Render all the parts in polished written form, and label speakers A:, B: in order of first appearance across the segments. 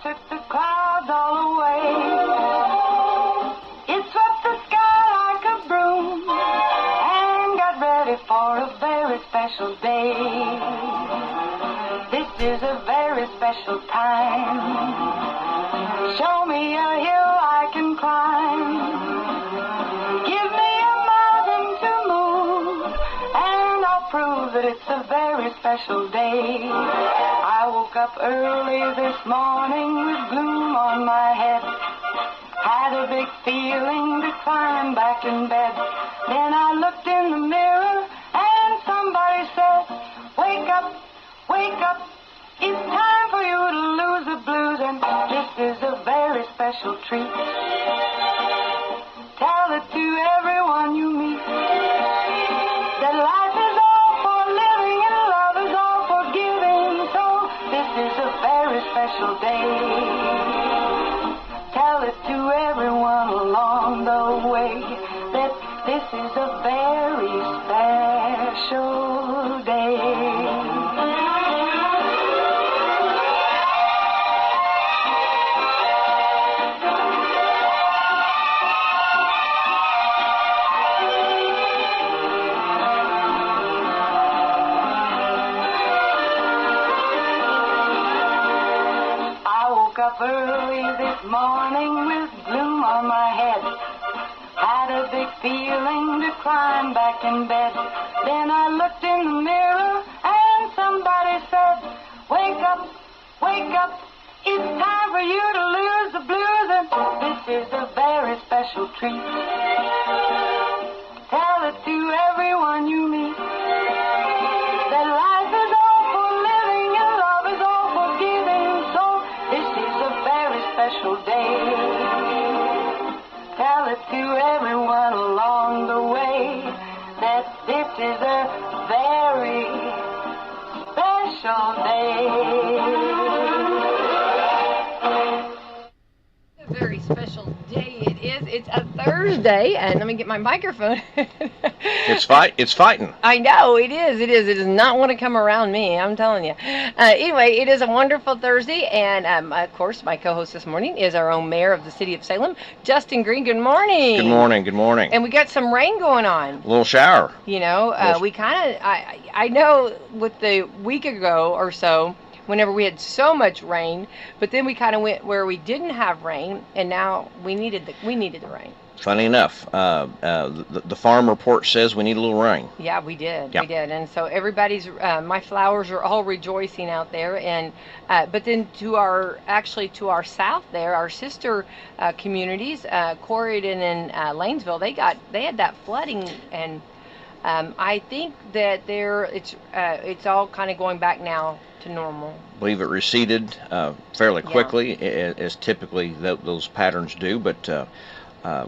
A: took the clouds all away. It swept the sky like a broom and got ready for a very special day. This is a very special time. Show me a hill I can climb. Give me a mountain to move, and I'll prove that it's a very special day. I woke up early this morning with gloom on my head. Had a big feeling to climb back in bed. Then I looked in the mirror and somebody said, wake up, wake up. It's time for you to lose the blues, and this is a very special treat. Tell it to everyone you meet that life is all for living and love is all for giving. So this is a very special day. Tell it to everyone along the way that this is a very special day. Up early this morning with gloom on my head. Had a big feeling to climb back in bed. Then I looked in the mirror and somebody said, wake up, wake up. It's time for you to lose the blues, and this is a very special treat. Tell it to everyone you meet that life is all for living and love is all for giving. So this is a very special day. Tell it to everyone along the way that this is a very special day.
B: A very special day it is. It's a Thursday, and let me get my microphone.
C: It's fighting.
B: I know, it is. It does not want to come around me, I'm telling you. Anyway, it is a wonderful Thursday, and of course, my co-host this morning is our own mayor of the city of Salem, Justin Green. Good morning.
C: Good morning. Good morning.
B: And we got some rain going on.
C: A little shower.
B: You know, we kind of, I know with the week ago or so, whenever we had so much rain, but then we kind of went where we didn't have rain, and now we needed the rain.
C: Funny enough, the farm report says we need a little rain.
B: Yeah, we did.
C: Yep.
B: We did, and so everybody's my flowers are all rejoicing out there, and but then to our south there, our sister communities, Corridon and Lanesville, they had that flooding, and I think that it's all kind of going back now to normal.
C: I believe it receded fairly quickly, as typically those patterns do, but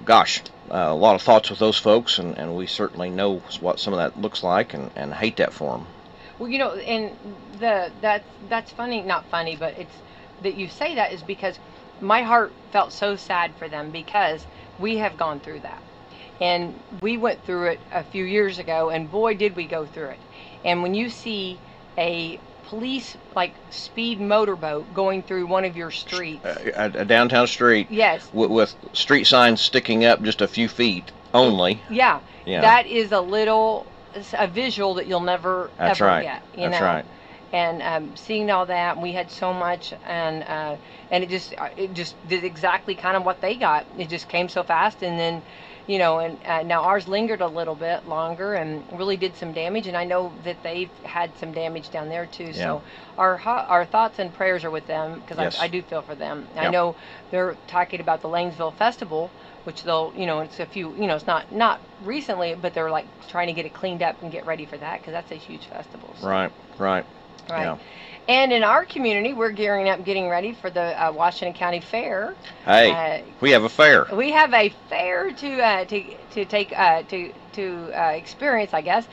C: gosh, a lot of thoughts with those folks, and we certainly know what some of that looks like, and hate that for them.
B: Well, you know, and that's funny, not funny, but it's that you say that is because my heart felt so sad for them, because we have gone through that. And we went through it a few years ago, and boy, did we go through it. And when you see a police, like, speed motorboat going through one of your streets.
C: A downtown street.
B: Yes.
C: With street signs sticking up just a few feet only.
B: Yeah.
C: Yeah.
B: That is a visual that you'll never,
C: That's
B: ever
C: right.
B: get.
C: That's right.
B: And seeing all that, we had so much, and it just did exactly kind of what they got. It just came so fast, and then, you know, and now ours lingered a little bit longer and really did some damage, and I know that they've had some damage down there too.
C: Yeah.
B: So our thoughts and prayers are with them, because
C: Yes.
B: I do feel for them.
C: Yeah.
B: I know they're talking about the Lanesville Festival, which they'll, you know, it's a few, you know, it's not recently, but they're like trying to get it cleaned up and get ready for that, because that's a huge festival. So.
C: Right. Yeah.
B: And in our community, we're gearing up, getting ready for the Washington County Fair.
C: Hey, we have a fair.
B: We have a fair to experience, I guess.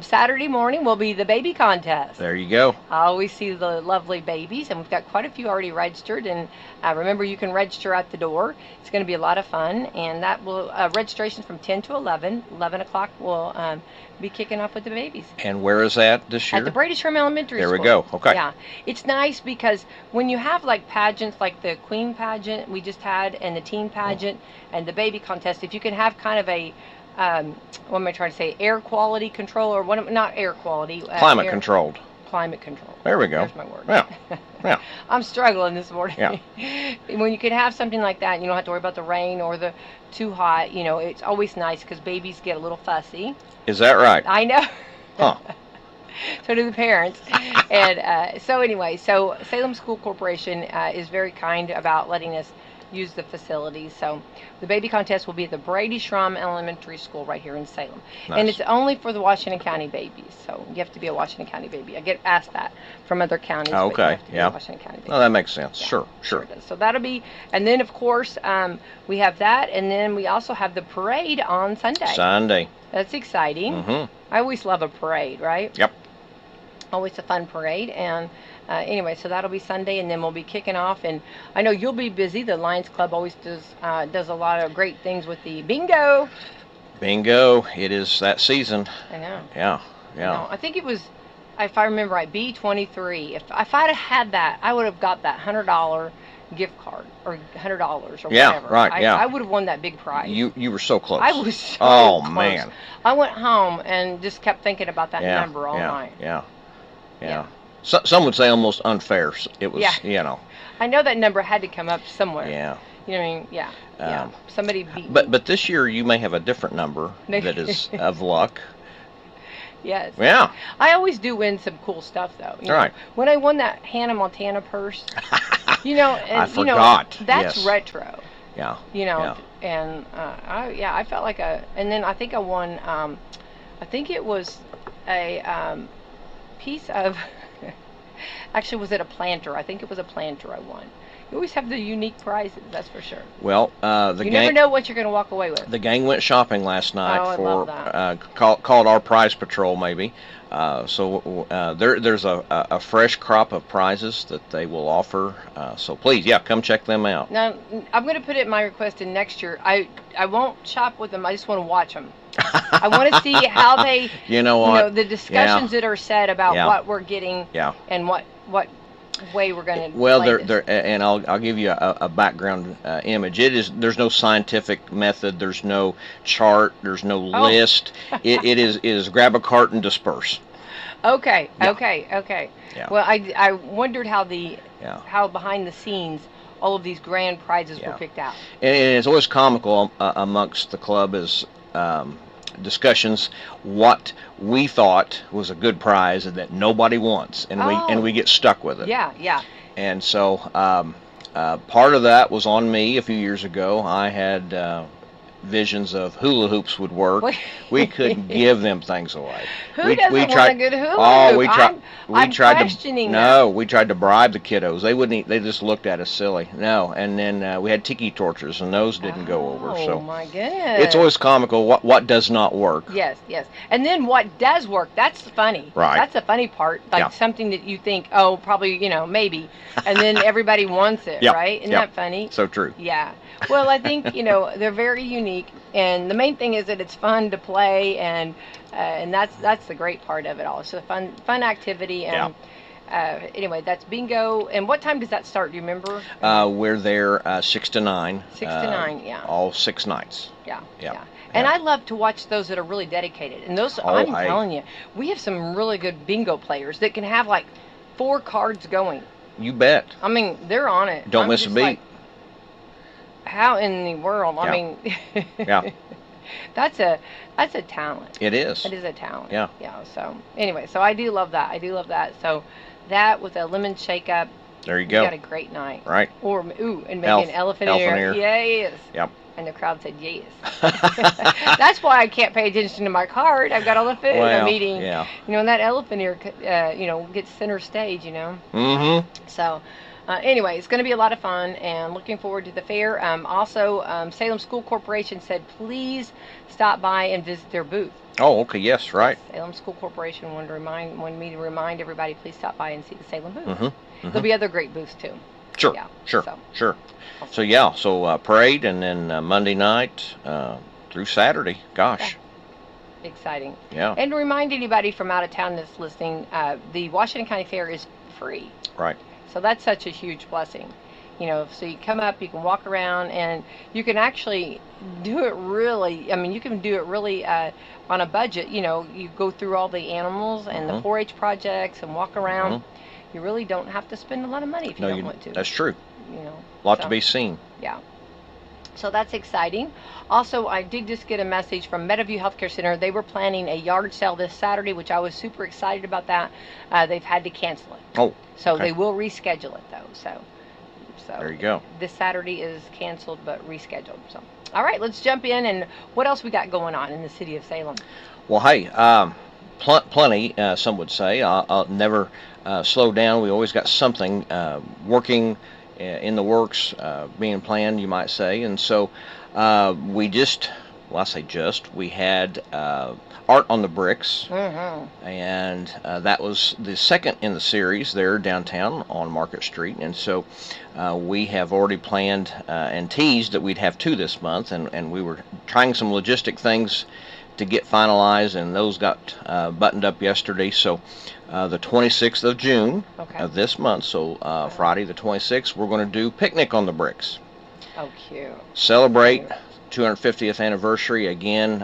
B: Saturday morning will be the baby contest.
C: There you go.
B: I always see the lovely babies, and we've got quite a few already registered. And remember, you can register at the door. It's going to be a lot of fun, and that will registration from 10 to 11. 11 o'clock will be kicking off with the babies.
C: And where is that this year?
B: At the Brady Shrum Elementary School.
C: There we go. Okay.
B: Yeah, it's nice because when you have like pageants, like the Queen pageant we just had, and the teen pageant, and the baby contest, if you can have kind of a what am I trying to say? Air quality control, or what? Not air quality.
C: Climate controlled.
B: Climate control.
C: There we go.
B: There's my word.
C: Yeah. Yeah.
B: I'm struggling this morning.
C: Yeah.
B: When you can have something like that, you don't have to worry about the rain or the too hot. You know, it's always nice because babies get a little fussy.
C: Is that right?
B: I know.
C: Huh.
B: So do the parents. And so anyway, so Salem School Corporation is very kind about letting us use the facilities. So the baby contest will be at the Brady Schrum Elementary School right here in Salem.
C: Nice.
B: And it's only for the Washington County babies. So you have to be a Washington County baby. I get asked that from other counties.
C: Oh,
B: but you
C: okay.
B: have to be a
C: Yeah.
B: Washington County baby.
C: No, that makes sense.
B: Yeah,
C: Sure.
B: it does. So that'll be, and then of course we have that, and then we also have the parade on Sunday.
C: Sunday.
B: That's exciting.
C: Mm-hmm.
B: I always love a parade, right?
C: Yep.
B: Always a fun parade. And anyway, so that'll be Sunday, and then we'll be kicking off. And I know you'll be busy. The Lions Club always does a lot of great things with the bingo.
C: Bingo. It is that season.
B: I know.
C: Yeah.
B: I know. I think it was, if I remember right, B23. If I'd have had that, I would have got that $100 gift card, or $100 or
C: Yeah,
B: whatever.
C: right, yeah.
B: I would have won that big prize.
C: You were so close.
B: I was so
C: Oh,
B: close.
C: man.
B: I went home and just kept thinking about that
C: Yeah.
B: number all
C: yeah.
B: night.
C: Yeah. Yeah.
B: Yeah.
C: So, some would say almost unfair. It was.
B: Yeah.
C: You know.
B: I know that number had to come up somewhere.
C: Yeah.
B: You know what I mean? Yeah. Yeah.
C: Um,
B: Somebody beat me.
C: But this year you may have a different number that is of luck.
B: Yes.
C: Yeah.
B: I always do win some cool stuff though. You know,
C: Right.
B: when I won that Hannah Montana purse, you know, and
C: I forgot.
B: that's
C: Yes.
B: retro.
C: Yeah.
B: You know,
C: Yeah.
B: and I felt like and then I think I won. I think it was a piece of. Actually, was it a planter? I think it was a planter I won. You always have the unique prizes, that's for sure.
C: Well,
B: You never know what you're going to walk away with.
C: The gang went shopping last night
B: Oh, I
C: for
B: love that.
C: called our prize patrol maybe. There's a fresh crop of prizes that they will offer. So please, yeah, come check them out.
B: Now, I'm going to put it in my request in next year. I won't shop with them. I just want to watch them. I want to see how they,
C: You know what?
B: the discussions that are said about
C: Yeah.
B: what we're getting
C: Yeah.
B: and what way we're going to
C: Well,
B: play this.
C: and I'll give you a background image. There's no scientific method. There's no chart. There's no list. It is grab a cart and disperse.
B: Okay,
C: Yeah.
B: okay.
C: Yeah.
B: Well, I wondered how
C: Yeah.
B: how behind the scenes all of these grand prizes
C: Yeah.
B: were picked out.
C: And it's always comical amongst the club is discussions what we thought was a good prize and that nobody wants, and we get stuck with it.
B: Yeah.
C: And so part of that was on me a few years ago. I had visions of hula hoops would work. We couldn't give them things away.
B: Who doesn't want a good hula hoop?
C: We tried.
B: I'm
C: tried
B: questioning
C: to.
B: that.
C: No, we tried to bribe the kiddos. They wouldn't. They just looked at us silly. No, and then we had tiki torches, and those didn't go over.
B: Oh
C: So
B: my goodness.
C: it's always comical what does not work.
B: Yes. And then what does work, that's funny.
C: Right.
B: That's the funny part. Like
C: Yeah.
B: something that you think, oh, probably, maybe. And then everybody wants it,
C: Yep.
B: right? Isn't
C: Yep.
B: that funny?
C: So true.
B: Yeah. Well, I think, they're very unique. And the main thing is that it's fun to play. And that's the great part of it all. It's a fun activity. And anyway, that's bingo. And what time does that start? Do you remember?
C: We're there 6 to 9.
B: 6 to 9, yeah.
C: All 6 nights.
B: Yeah.
C: Yeah.
B: And
C: Yeah.
B: I love to watch those that are really dedicated. And those,
C: Oh,
B: I'm
C: hey.
B: telling you, we have some really good bingo players that can have like 4 cards going.
C: You bet.
B: I mean, they're on it.
C: Don't
B: I'm
C: miss a
B: just
C: beat.
B: like, how in the world? I
C: Yeah.
B: mean,
C: Yeah.
B: that's a talent.
C: It is.
B: It is a talent.
C: Yeah.
B: Yeah. So anyway, so I do love that. So that with a lemon shake up,
C: There you
B: we
C: go.
B: got a great night.
C: Right.
B: Or and maybe
C: Elf-
B: an elephant
C: elephant
B: ear.
C: ear.
B: Yes.
C: Yep.
B: And the crowd said yes. That's why I can't pay attention to my card. I've got all the food.
C: Well,
B: I'm eating.
C: yeah.
B: And that elephant ear, gets center stage.
C: Mm-hmm.
B: So, anyway, it's going to be a lot of fun, and looking forward to the fair. Also, Salem School Corporation said please stop by and visit their booth.
C: Oh, okay. Yes. Right.
B: Salem School Corporation wanted me to remind everybody, please stop by and see the Salem booth.
C: Mm-hmm.
B: There'll be other great booths too.
C: Sure.
B: Yeah,
C: Sure.
B: so.
C: Sure. So yeah. So parade, and then Monday night through Saturday. Gosh.
B: Exciting.
C: Yeah.
B: And remind anybody from out of town that's listening, the Washington County Fair is free.
C: Right.
B: So that's such a huge blessing. So you come up, you can walk around, and you can actually do it really, you can do it really on a budget. You go through all the animals and the 4-H projects and walk around. You really don't have to spend a lot of money if you don't want to.
C: That's true. A lot to be seen.
B: Yeah. So that's exciting. Also, I did just get a message from Meadowview Healthcare Center. They were planning a yard sale this Saturday, which I was super excited about that. They've had to cancel it.
C: Oh.
B: So
C: okay.
B: they will reschedule it, though. So
C: there you go.
B: This Saturday is canceled but rescheduled. So, all right, let's jump in. And what else we got going on in the city of Salem?
C: Well, hey, plenty, some would say. I'll never slow down. We always got something working in the works, being planned, you might say. And so we we had Art on the Bricks, and that was the second in the series there downtown on Market Street. And so we have already planned and teased that we'd have 2 this month, and we were trying some logistic things to get finalized, and those got buttoned up yesterday. So the 26th of June of this month, so Friday the 26th, we're going to do Picnic on the Bricks.
B: Oh, cute.
C: Celebrate 250th anniversary again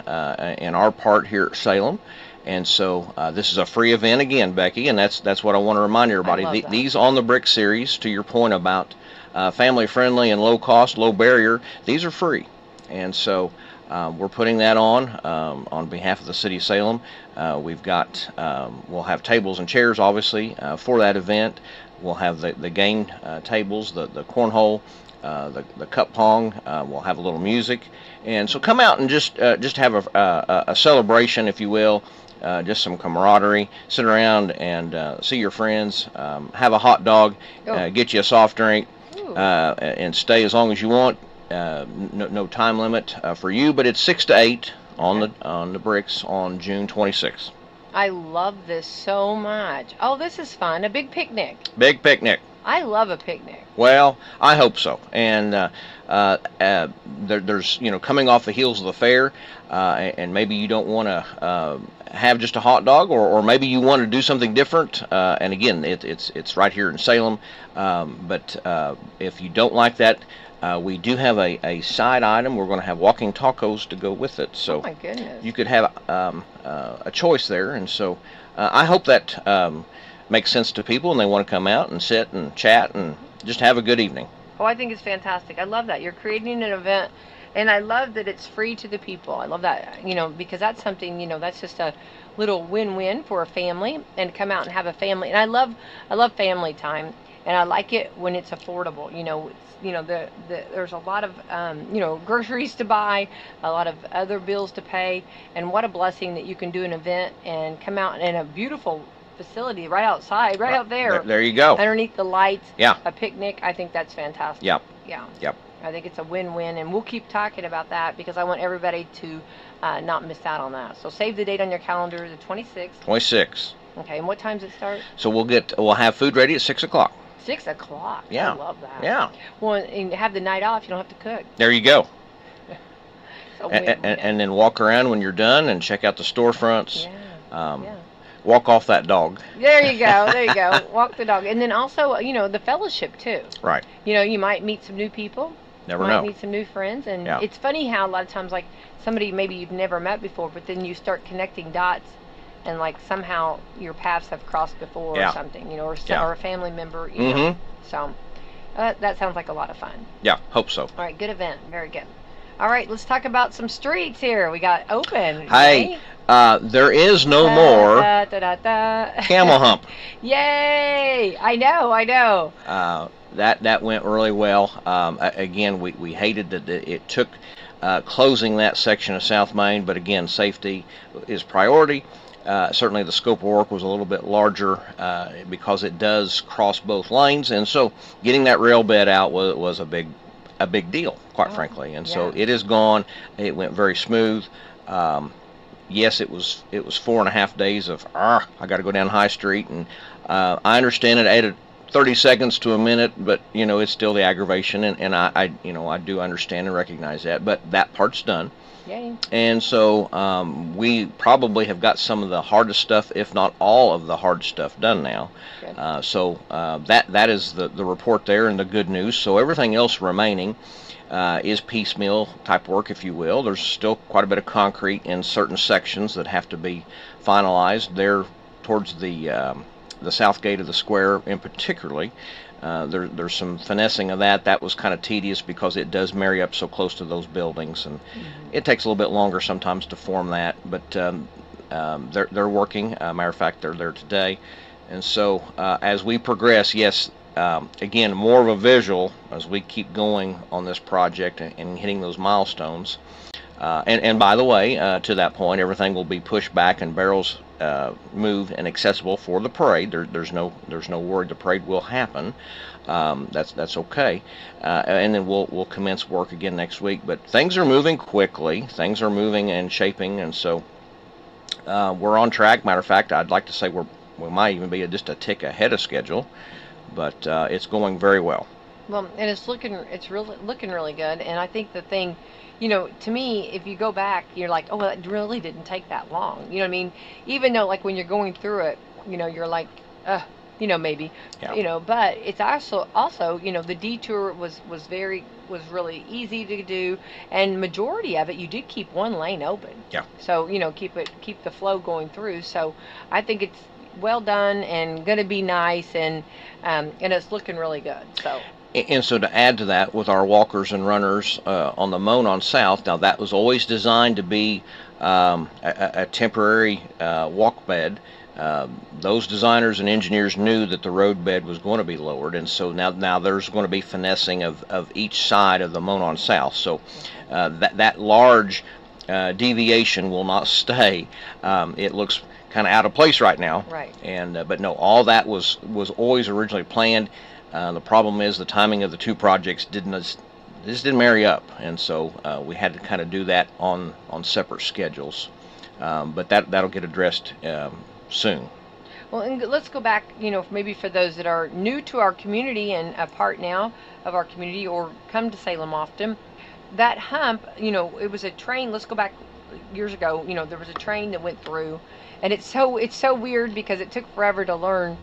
C: in our part here at Salem. And so this is a free event again, Becky, and that's what I want to remind everybody. These On the Brick series, to your point about family friendly and low cost, low barrier, these are free. And so we're putting that on behalf of the city of Salem. We've got, we'll have tables and chairs, obviously, for that event. We'll have the game tables, the cornhole, the cup pong. We'll have a little music, and so come out and just have a celebration, if you will. Just some camaraderie. Sit around and see your friends. Have a hot dog. Get you a soft drink, and stay as long as you want. No time limit for you, but it's 6 to 8 on the bricks on June 26th.
B: I love this so much. Oh, this is fun. A big picnic.
C: Big picnic.
B: I love a picnic.
C: Well, I hope so. And there's, coming off the heels of the fair, and maybe you don't want to have just a hot dog, or maybe you want to do something different. And again, it's right here in Salem. But if you don't like that, we do have a side item. We're going to have walking tacos to go with it. So
B: oh my goodness.
C: You could have a choice there. And so I hope that makes sense to people and they want to come out and sit and chat and just have a good evening.
B: Oh, I think it's fantastic. I love that. You're creating an event, and I love that it's free to the people. I love that, because that's something, that's just a little win-win for a family, and come out and have a family. And I love family time, and I like it when it's affordable. There's a lot of, groceries to buy, a lot of other bills to pay, and what a blessing that you can do an event and come out in a beautiful facility right outside, right out there.
C: There you go.
B: Underneath the lights.
C: Yeah.
B: A picnic. I think that's fantastic.
C: Yep.
B: Yeah.
C: Yep.
B: I think it's a win-win, and we'll keep talking about that because I want everybody to not miss out on that. So save the date on your calendar, the 26th.
C: 26.
B: Okay, and what time does it start?
C: So we'll have food ready at 6 o'clock.
B: 6 o'clock.
C: Yeah.
B: I love that.
C: Yeah.
B: Well, and have the night off. You don't have to cook.
C: There you go.
B: And
C: then walk around when you're done and check out the storefronts.
B: Yeah.
C: Walk off that dog.
B: There you go. There you go. Walk the dog. And then also, the fellowship, too.
C: Right.
B: You might meet some new people.
C: Never know.
B: Meet some new friends. And
C: yeah.
B: It's funny how a lot of times, like, somebody maybe you've never met before, but then you start connecting dots, and, like, somehow your paths have crossed before or something, or a family member, know. So that sounds like a lot of fun.
C: Yeah, hope so.
B: All right, good event. Very good. All right, let's talk about some streets here. We got open.
C: Hey, there is no more camel hump.
B: Yay! I know.
C: That went really well. Again, we hated that it took closing that section of South Main, but again, safety is priority. Certainly the scope of work was a little bit larger because it does cross both lanes, and so getting that rail bed out was a big deal, quite frankly. And so it is gone. It went very smooth. Yes, it was 4.5 days of I got to go down High Street, and I understand it added 30 seconds to a minute, but it's still the aggravation, and I do understand and recognize that, but that part's done.
B: Yay.
C: And so we probably have got some of the hardest stuff, if not all of the hard stuff, done now. So that is the report there and the good news. So everything else remaining is piecemeal type work, if you will. There's still quite a bit of concrete in certain sections that have to be finalized there towards the south gate of the square in particularly. There's some finessing of that. That was kind of tedious because it does marry up so close to those buildings, and it takes a little bit longer sometimes to form that. But they're working. Matter of fact, they're there today. And so as we progress, yes, again, more of a visual as we keep going on this project and hitting those milestones. And by the way, to that point, everything will be pushed back and barrels moved and accessible for the parade. There's no worry. The parade will happen. That's okay. And then we'll commence work again next week. But things are moving quickly. Things are moving and shaping, and so we're on track. Matter of fact, I'd like to say we might even be just a tick ahead of schedule, but it's going very well.
B: Well, and it's looking really good. And I think the thing, to me, if you go back, you're like, oh, well, it really didn't take that long. You know what I mean? Even though, like, when you're going through it, you're like, maybe,
C: Yeah.
B: but it's also, the detour was really easy to do, and majority of it, you did keep one lane open.
C: Yeah.
B: So, keep the flow going through. So I think it's well done and going to be nice, and it's looking really good. So.
C: And so to add to that, with our walkers and runners on the Monon South, now that was always designed to be a temporary walk bed. Those designers and engineers knew that the road bed was going to be lowered, and so now there's going to be finessing of each side of the Monon South. So that large deviation will not stay. It looks kind of out of place right now.
B: Right.
C: And but no, all that was always originally planned. The problem is the timing of the two projects didn't marry up, and so we had to kind of do that on separate schedules. But that'll get addressed soon.
B: Well, and let's go back, maybe for those that are new to our community and a part now of our community or come to Salem often. That hump, it was a train. Let's go back years ago. There was a train that went through, and it's so weird because it took forever to learn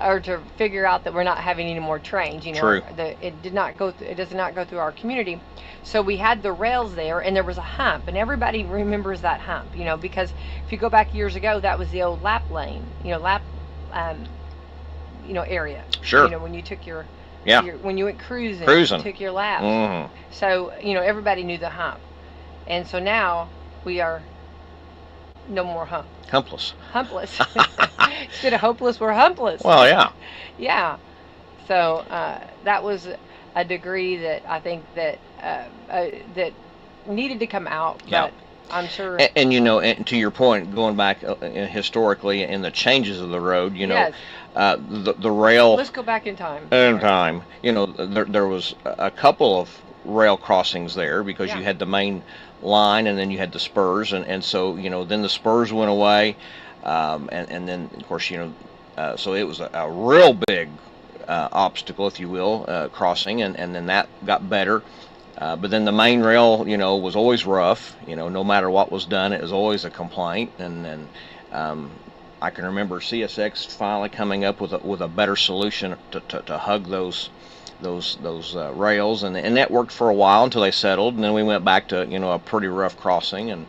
B: or to figure out that we're not having any more trains.
C: True.
B: It does not go through our community. So we had the rails there, and there was a hump, and everybody remembers that hump, because if you go back years ago, that was the old lap lane, area.
C: Sure.
B: When you took your
C: Yeah.
B: when you went cruising. You took your laps.
C: Mhm.
B: So everybody knew the hump, and so now we are no more
C: Humpless.
B: Instead of hopeless, we're humpless.
C: Well, yeah.
B: Yeah. So that was a degree that I think that that needed to come out.
C: Yeah.
B: But I'm sure.
C: And and to your point, going back historically in the changes of the road,
B: Yes.
C: The rail.
B: Let's go back in time.
C: There was a couple of rail crossings there because
B: Yeah.
C: you had the main line and then you had the spurs, and so then the spurs went away, and then of course so it was a real big obstacle, if you will, crossing, and then that got better. But then the main rail, was always rough. No matter what was done, it was always a complaint. And then I can remember CSX finally coming up with a better solution to hug those rails, and that worked for a while until they settled. And then we went back to a pretty rough crossing, and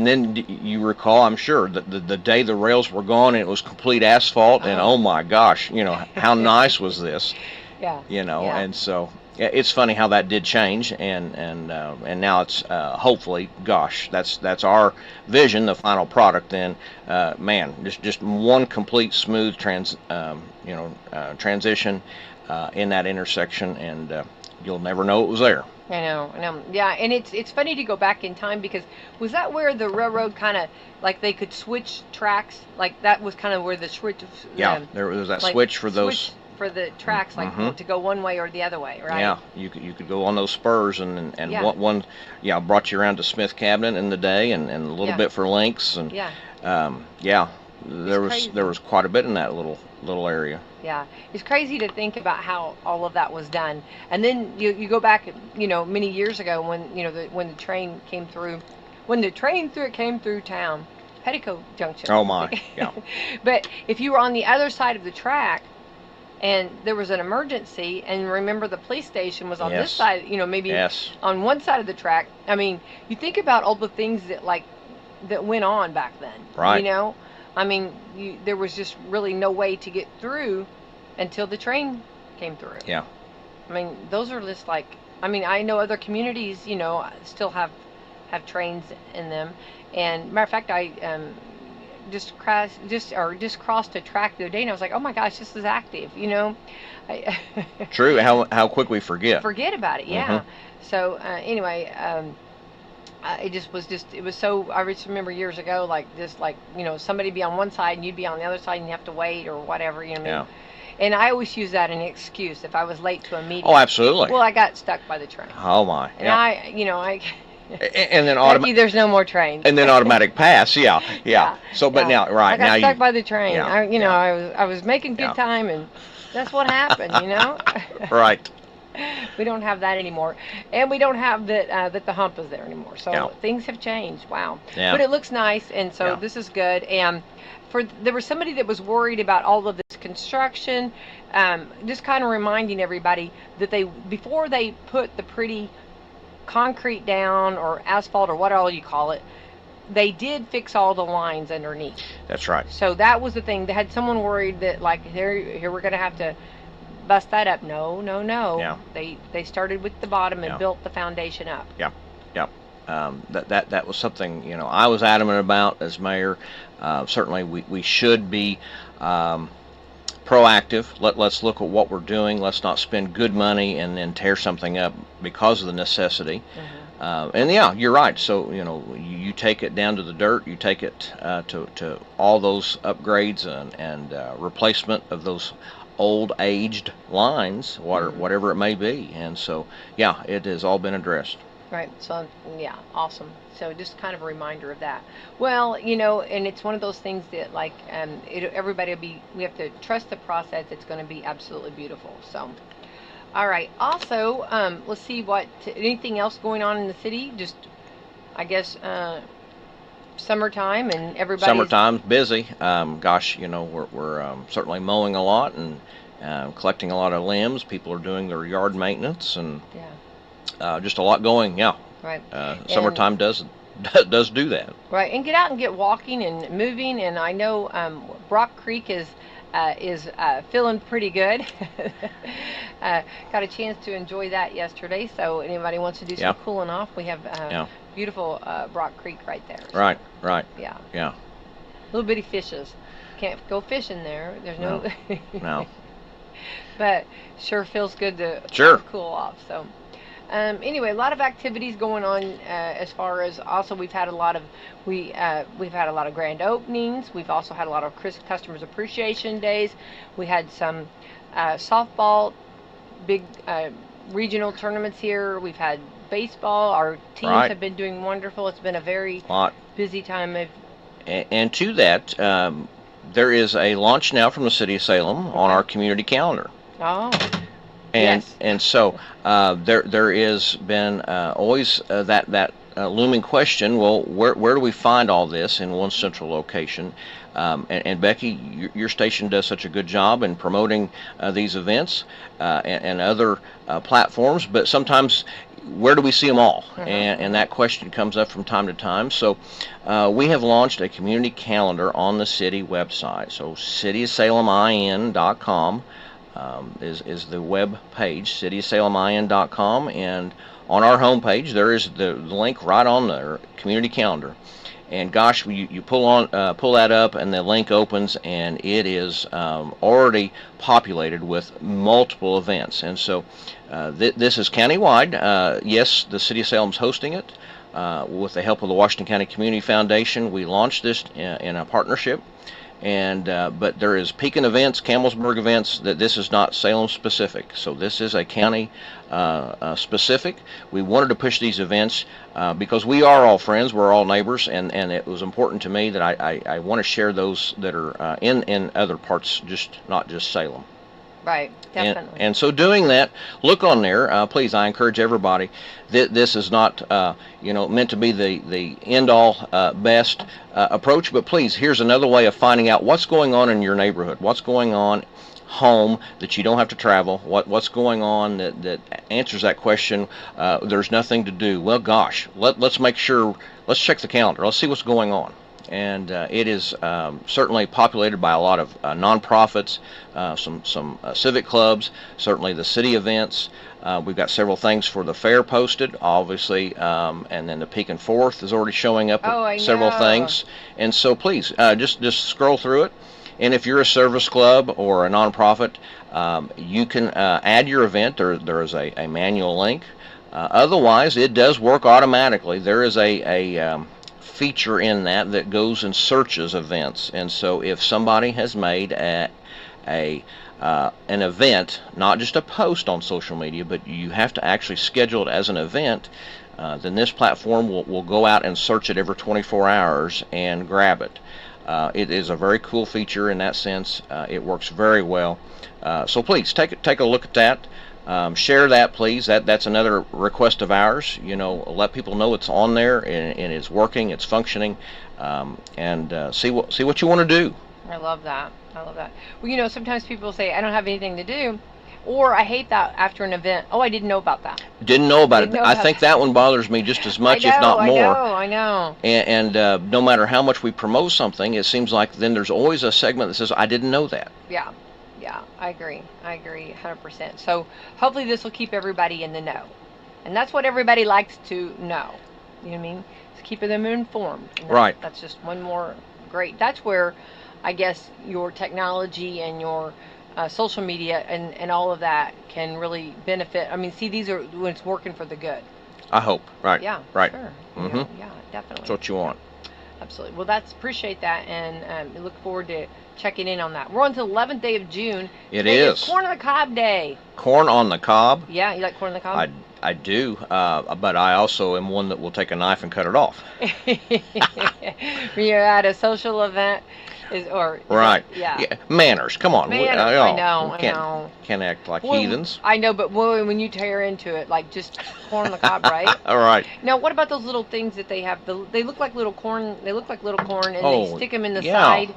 C: then you recall, I'm sure, that the day the rails were gone and it was complete asphalt, and oh my gosh, how nice was this?
B: Yeah.
C: Yeah. And so. It's funny how that did change, and now it's hopefully, gosh, that's our vision, the final product. Then, man, just one complete smooth transition in that intersection, and you'll never know it was there.
B: I know. Yeah, and it's funny to go back in time because was that where the railroad kind of like they could switch tracks? Like that was kind of where the switch.
C: Yeah, there was that switch for those.
B: Switch for the tracks, to go one way or the other way, right?
C: Yeah, you could go on those spurs, and
B: Yeah.
C: one brought you around to Smith Cabinet in the day, and a little
B: Yeah.
C: bit for links, and
B: Yeah.
C: there was
B: crazy.
C: quite a bit in that little little area.
B: Yeah, it's crazy to think about how all of that was done. And then you go back, many years ago when when the train came through, came through town, Petticoat Junction.
C: Oh my, yeah.
B: But if you were on the other side of the track, and there was an emergency, and remember the police station was on this
C: Yes.
B: side, maybe
C: Yes.
B: on one side of the track. I mean, you think about all the things that went on back then.
C: Right.
B: I mean, there was just really no way to get through until the train came through.
C: Yeah.
B: I mean, those are just like, I know other communities, still have trains in them. And matter of fact, I just crossed a track the other day, and I was like, oh my gosh, this is active. I
C: True. How quick we forget.
B: Forget about it. Yeah. So anyway. It was so, I just remember years ago, somebody be on one side and you'd be on the other side and you have to wait or whatever,
C: Yeah.
B: And I always use that as an excuse if I was late to a meeting.
C: Oh, absolutely.
B: Well, I got stuck by the train.
C: Oh my.
B: And
C: yeah. And then
B: Becky, there's no more trains.
C: And then automatic pass. Yeah. So, but now, right
B: I got
C: now
B: stuck by the train.
C: Yeah.
B: I was making good time, and that's what happened.
C: Right.
B: We don't have that anymore, and we don't have that the hump is there anymore. So
C: Yeah.
B: things have changed. Wow.
C: Yeah.
B: But it looks nice, and so
C: Yeah.
B: this is good. And there was somebody that was worried about all of this construction. Just kind of reminding everybody that before they put the pretty concrete down or asphalt or what all you call it, they did fix all the lines underneath.
C: That's right.
B: So that was the thing. They had someone worried that here we're going to have to bust that up. No.
C: Yeah.
B: They started with the bottom and
C: Yeah.
B: built the foundation up.
C: Yeah. That was something I was adamant about as mayor. Certainly we should be proactive. Let's look at what we're doing. Let's not spend good money and then tear something up because of the necessity. And yeah, you're right. So you take it down to the dirt. You take it to all those upgrades and replacement of those old aged lines, whatever it may be. And so yeah, it has all been addressed.
B: Right. So yeah, awesome. So just kind of a reminder of that. Well, and it's one of those things that everybody we have to trust the process. It's going to be absolutely beautiful. So, all right. Also, let's see anything else going on in the city. Just, I guess, summertime and everybody's
C: Summertime's busy. Gosh, we're certainly mowing a lot and collecting a lot of limbs. People are doing their yard maintenance and just a lot going. Yeah.
B: Right.
C: Summertime does do that.
B: Right, and get out and get walking and moving. And I know Brock Creek is feeling pretty good. Got a chance to enjoy that yesterday. So anybody wants to do some cooling off, we have beautiful Brock Creek right there. So,
C: Right.
B: Yeah.
C: Yeah.
B: Little bitty fishes. Can't go fishing there. There's no.
C: No.
B: But sure feels good to cool off. So. Anyway, a lot of activities going on as far as also we've had a lot of grand openings. We've also had a lot of customers appreciation days. We had some softball big regional tournaments here. We've had baseball. Our teams have been doing wonderful. It's been a very busy time.
C: And to that, there is a launch now from the city of Salem on our community calendar.
B: Oh.
C: And so there is been always that looming question. Well, where do we find all this in one central location? And Becky, your station does such a good job in promoting these events and other platforms. But sometimes, where do we see them all? And that question comes up from time to time. So we have launched a community calendar on the city website. So cityofsalemin.com. Is the web page, cityofsalemin.com, and on our homepage there is the link right on the community calendar. And gosh, you pull that up, and the link opens, and it is already populated with multiple events. And so this is countywide. Yes, the city of Salem's hosting it with the help of the Washington County Community Foundation. We launched this in a partnership. And but there is Pekin events, Campbellsburg events. That this is not Salem specific, so this is a county specific. We wanted to push these events because we are all friends, we're all neighbors, and it was important to me that I want to share those that are in other parts, just not just Salem.
B: Right, definitely.
C: And so doing that, look on there. Please, I encourage everybody. This is not, meant to be the end-all best approach, but please, here's another way of finding out what's going on in your neighborhood, what's going on home that you don't have to travel, what's going on that answers that question. There's nothing to do. Well, gosh, let's make sure, let's check the calendar. Let's see what's going on. And it is certainly populated by a lot of nonprofits, some civic clubs, certainly the city events. We've got several things for the fair posted, obviously, and then the Pekin 4th is already showing up with several things. And so please, just scroll through it. And if you're a service club or a nonprofit, you can add your event. There is a manual link. Otherwise, it does work automatically. There is a feature in that goes and searches events, and so if somebody has made an event, not just a post on social media, but you have to actually schedule it as an event, then this platform will go out and search it every 24 hours and grab it. It is a very cool feature in that sense. It works very well. So please take a look at that. Share that, please. That's another request of ours. Let people know it's on there and it's working, it's functioning, and see what you want to do.
B: I love that. Well, sometimes people say, I don't have anything to do, or I hate that after an event. Oh, I didn't know about that.
C: Didn't know about it. I think that one bothers me just as much, if not more.
B: I know.
C: And no matter how much we promote something, it seems like then there's always a segment that says, I didn't know that.
B: Yeah, I agree 100%. So hopefully this will keep everybody in the know. And that's what everybody likes to know. You know what I mean? It's keeping them informed.
C: Right.
B: That's just one more great. That's where I guess your technology and your social media and all of that can really benefit. I mean, see, these are when it's working for the good.
C: I hope. Right.
B: Yeah.
C: Right.
B: Sure. Yeah, definitely.
C: That's what you want.
B: Absolutely. Well, appreciate that, and we look forward to checking in on that. We're on to the 11th day of June.
C: Today is
B: Corn on the Cob Day.
C: Corn on the cob?
B: Yeah, you like corn on the cob?
C: I do, but I also am one that will take a knife and cut it off.
B: When you're at a social event,
C: right.
B: Yeah.
C: Manners. Come on.
B: Manners. I know.
C: Can't act like heathens.
B: I know, but when you tear into it, like just corn on the cob, right?
C: All right.
B: Now, what about those little things that they have? They look like little corn. They look like little corn, and they stick them in the side,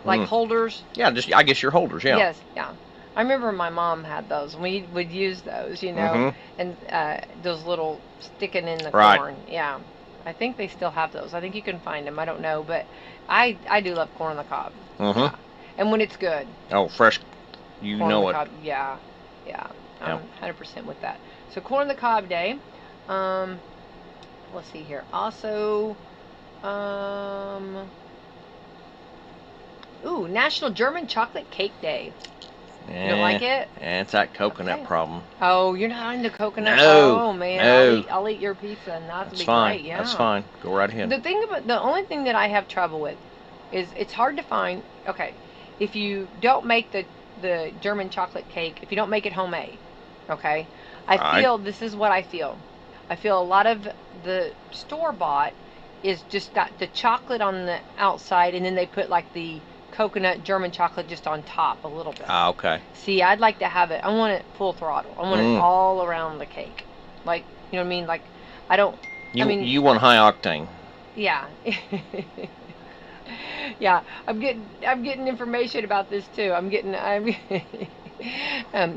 B: like holders.
C: Yeah, I guess your holders. Yeah.
B: Yes. Yeah. I remember my mom had those. We would use those, and those little sticking in the corn. Yeah. I think they still have those. I think you can find them. I don't know, but I do love corn on the cob.
C: Yeah.
B: And when it's good.
C: Oh, fresh.
B: Corn on the cob. Yeah. I'm 100% with that. So corn on the cob day. Let's see here. Also, National German Chocolate Cake Day. You don't like it?
C: It's that coconut problem.
B: Oh, you're not into coconut?
C: No.
B: Oh, man.
C: No.
B: I'll eat your pizza, and
C: that's fine. Great. Yeah. That's fine. Go right ahead.
B: The only thing that I have trouble with is it's hard to find. Okay, if you don't make the German chocolate cake, if you don't make it homemade, okay, I feel this is what I feel. I feel a lot of the store-bought is just got the chocolate on the outside, and then they put like the coconut German chocolate just on top a little bit.
C: Okay.
B: See, I'd like to have it. I want it full throttle. I want it all around the cake. Like, you know what I mean? Like, I don't.
C: You want high octane.
B: Yeah. Yeah. I'm getting information about this too.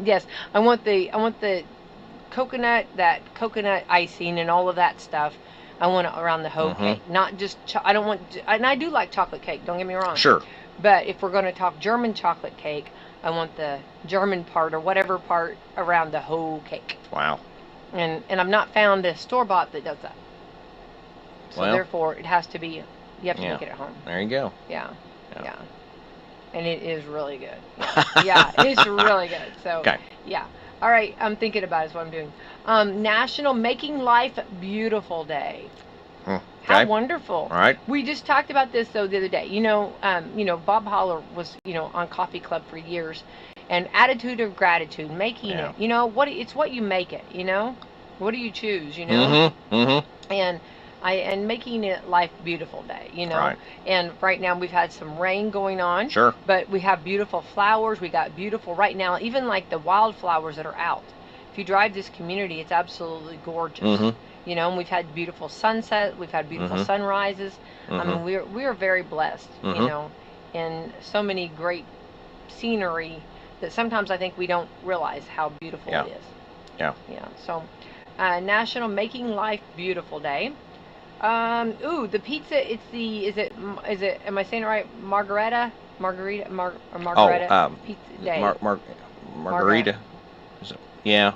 B: Yes. I want the coconut, that coconut icing and all of that stuff. I want it around the whole cake, not just. I don't want. And I do like chocolate cake. Don't get me wrong.
C: Sure.
B: But if we're going to talk German chocolate cake, I want the German part or whatever part around the whole cake.
C: Wow.
B: And I've not found a store-bought that does that. So therefore, it has to be, you have to make it at home.
C: There you go.
B: Yeah. And it is really good. Yeah, it's really good. So, yeah. All right, I'm thinking about it is what I'm doing. National Making Life Beautiful Day. How
C: Okay.
B: wonderful.
C: All right.
B: We just talked about this though the other day. Bob Holler was, on Coffee Club for years, and attitude of gratitude, making
C: Yeah.
B: it. It's what you make it. What do you choose?
C: Mm-hmm. Mm-hmm.
B: And making it life beautiful day.
C: Right.
B: And right now we've had some rain going on.
C: Sure.
B: But we have beautiful flowers. We got beautiful right now, even like the wildflowers that are out. If you drive this community, it's absolutely gorgeous.
C: Mm-hmm.
B: And we've had beautiful sunset, we've had beautiful
C: Mhm.
B: sunrises. I mean, we're very blessed, and so many great scenery that sometimes I think we don't realize how beautiful
C: Yeah.
B: it is.
C: Yeah.
B: Yeah. So, National Making Life Beautiful Day. The pizza. Am I saying it right? Margarita, pizza day.
C: Margarita. Is it? Yeah.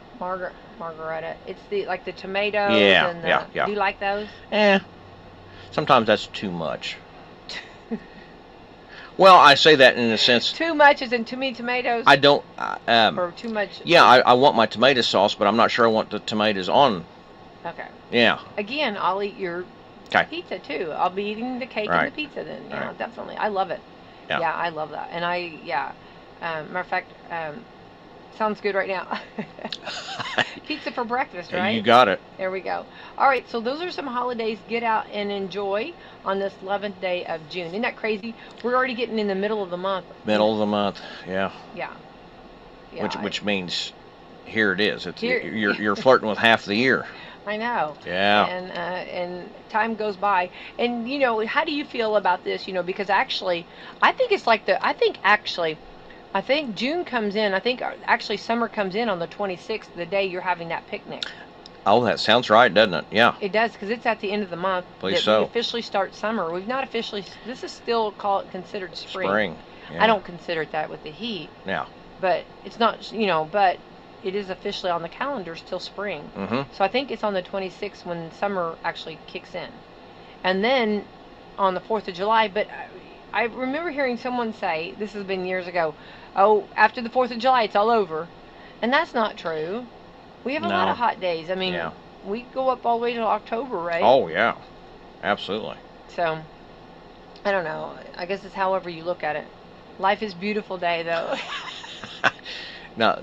B: Margarita. It's the tomatoes
C: Yeah,
B: and the.
C: yeah.
B: Do you like those?
C: Sometimes that's too much. Well, I say that in a sense.
B: Too much as in too many tomatoes.
C: I don't.
B: Or too much.
C: Yeah, I want my tomato sauce, but I'm not sure I want the tomatoes on.
B: Okay.
C: Yeah.
B: Again, I'll eat your pizza too. I'll be eating the cake and the pizza then. Yeah,
C: Right.
B: definitely. I love it.
C: Yeah.
B: Yeah, I love that. And matter of fact, sounds good right now. Pizza for breakfast, right?
C: You got it.
B: There we go. All right, so those are some holidays. Get out and enjoy on this 11th day of June. Isn't that crazy? We're already getting in the middle of the month.
C: Middle of the month. Yeah.
B: Yeah.
C: Which means here it is. It's
B: Here-
C: you're flirting with half the year.
B: I know.
C: Yeah.
B: And time goes by. And how do you feel about this? Because actually, I think June comes in. I think actually summer comes in on the 26th, the day you're having that picnic.
C: Oh, that sounds right, doesn't it? Yeah.
B: It does, because it's at the end of the month
C: Believe
B: that
C: so.
B: we officially start summer. We've not officially. This is still considered spring.
C: Spring. Yeah.
B: I don't consider it that with the heat.
C: Yeah.
B: But it's not. But it is officially on the calendar still spring.
C: Mm-hmm.
B: So I think it's on the 26th when summer actually kicks in, and then on the 4th of July. But I remember hearing someone say, this has been years ago, oh, after the 4th of July it's all over, and that's not true. We have a lot of hot days. I mean, we go up all the way to October, right?
C: Oh yeah, absolutely.
B: So I don't know. I guess it's however you look at it. Life is beautiful day though.
C: Now,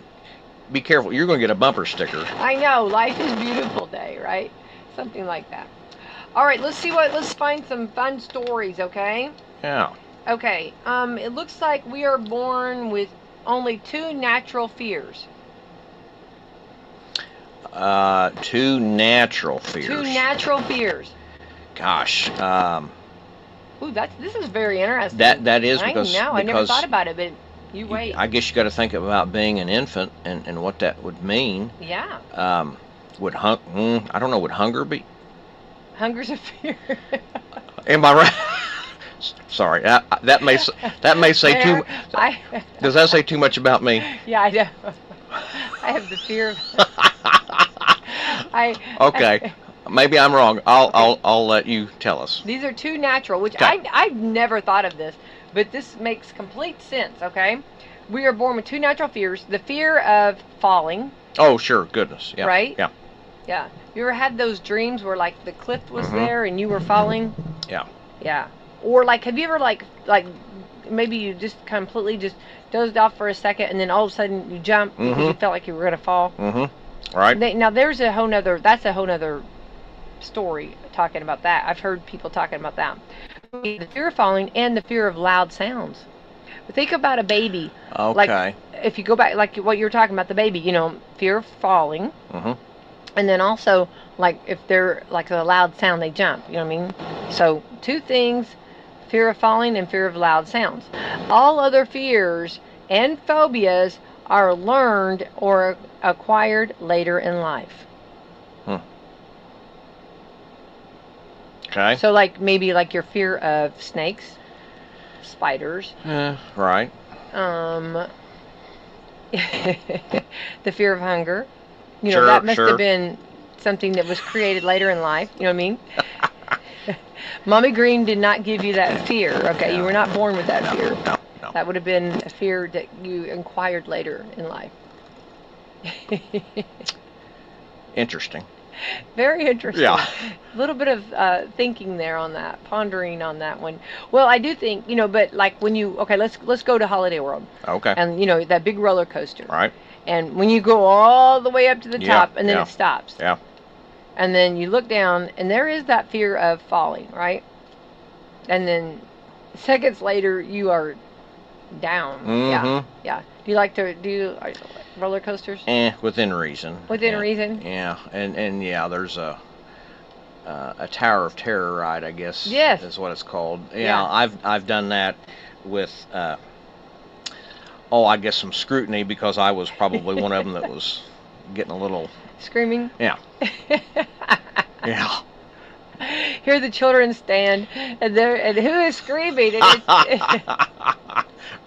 C: be careful. You're going to get a bumper sticker.
B: I know. Life is beautiful day, right? Something like that. All right, let's find some fun stories, okay?
C: Yeah.
B: Okay. It looks like we are born with only 2 natural fears.
C: 2 natural fears.
B: 2 natural fears.
C: Gosh.
B: Ooh, this is very interesting.
C: That is because
B: I know. I never thought about it, but you wait.
C: I guess you got to think about being an infant and what that would mean.
B: Yeah.
C: I don't know. Would hunger be?
B: Hunger's a fear.
C: Am I right? Sorry, that may say too. Does that say too much about me?
B: Yeah, I know. I have the fear.
C: Okay, maybe I'm wrong. I'll let you tell us.
B: These are 2 natural, which
C: Okay.
B: I've never thought of this, but this makes complete sense. Okay, we are born with 2 natural fears: the fear of falling.
C: Oh, sure, goodness, yeah,
B: Right?
C: Yeah.
B: Yeah. You ever had those dreams where like the cliff was there and you were falling?
C: Yeah.
B: Yeah. Or like, have you ever like maybe you just completely just dozed off for a second and then all of a sudden you jump because you felt like you were gonna fall?
C: Mm-hmm. Right.
B: Now that's a whole nother story talking about that. I've heard people talking about that. The fear of falling and the fear of loud sounds. But think about a baby.
C: Okay.
B: Like if you go back, like what you were talking about, the baby, fear of falling.
C: Mm-hmm.
B: And then also, like, if they're, like, a loud sound, they jump. You know what I mean? So, 2 things, fear of falling and fear of loud sounds. All other fears and phobias are learned or acquired later in life.
C: Okay.
B: So, like, maybe, like, your fear of snakes, spiders.
C: Right.
B: The fear of hunger.
C: Sure,
B: that must
C: sure.
B: have been something that was created later in life. You know what I mean? Mommy Green did not give you that fear. Okay, you were not born with that fear.
C: No.
B: That would have been a fear that you acquired later in life.
C: Interesting.
B: Very interesting.
C: Yeah.
B: A little bit of thinking there on that, pondering on that one. Well, I do think, but like when okay, let's go to Holiday World,
C: Okay.
B: and that big roller coaster.
C: Right.
B: And when you go all the way up to the
C: Yeah,
B: top, and then
C: yeah.
B: it stops.
C: Yeah.
B: And then you look down, and there is that fear of falling, right? And then seconds later, you are down.
C: Mm-hmm.
B: Yeah. Do you like roller coasters?
C: Within reason.
B: Within reason?
C: Yeah, and yeah, there's a Tower of Terror ride, I guess.
B: Yes.
C: Is what it's called.
B: Yeah.
C: I've done that with I guess some scrutiny, because I was probably one of them that was getting a little
B: screaming.
C: Yeah. Yeah.
B: Hear the children stand, and who is screaming? And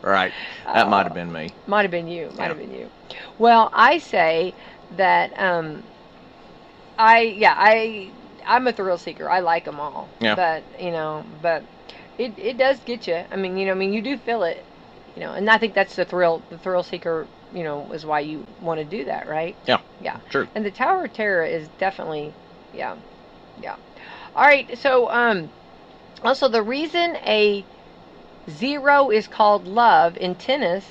C: Right. That might have been me.
B: Might have been you. Might have been you. Well, I say that I'm a thrill seeker. I like them all.
C: Yeah.
B: But it does get you. I mean, you do feel it. And I think that's the thrill. The thrill seeker, is why you want to do that, right?
C: Yeah.
B: Yeah.
C: True.
B: And the Tower of Terror is definitely, yeah. All right. So, also the reason a zero is called love in tennis.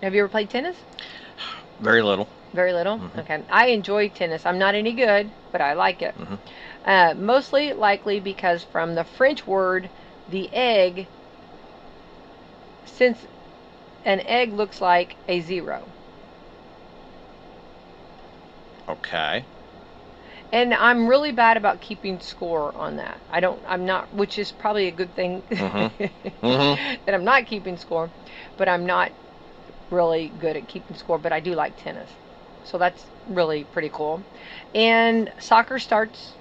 B: Have you ever played tennis?
C: Very little.
B: Very little?
C: Mm-hmm.
B: Okay. I enjoy tennis. I'm not any good, but I like it.
C: Mm-hmm.
B: Mostly likely because from the French word, the egg, since an egg looks like a zero.
C: Okay.
B: And I'm really bad about keeping score on that. I'm not, which is probably a good thing
C: Mm-hmm.
B: that I'm not keeping score, but I'm not really good at keeping score, but I do like tennis. So that's really pretty cool. And soccer starts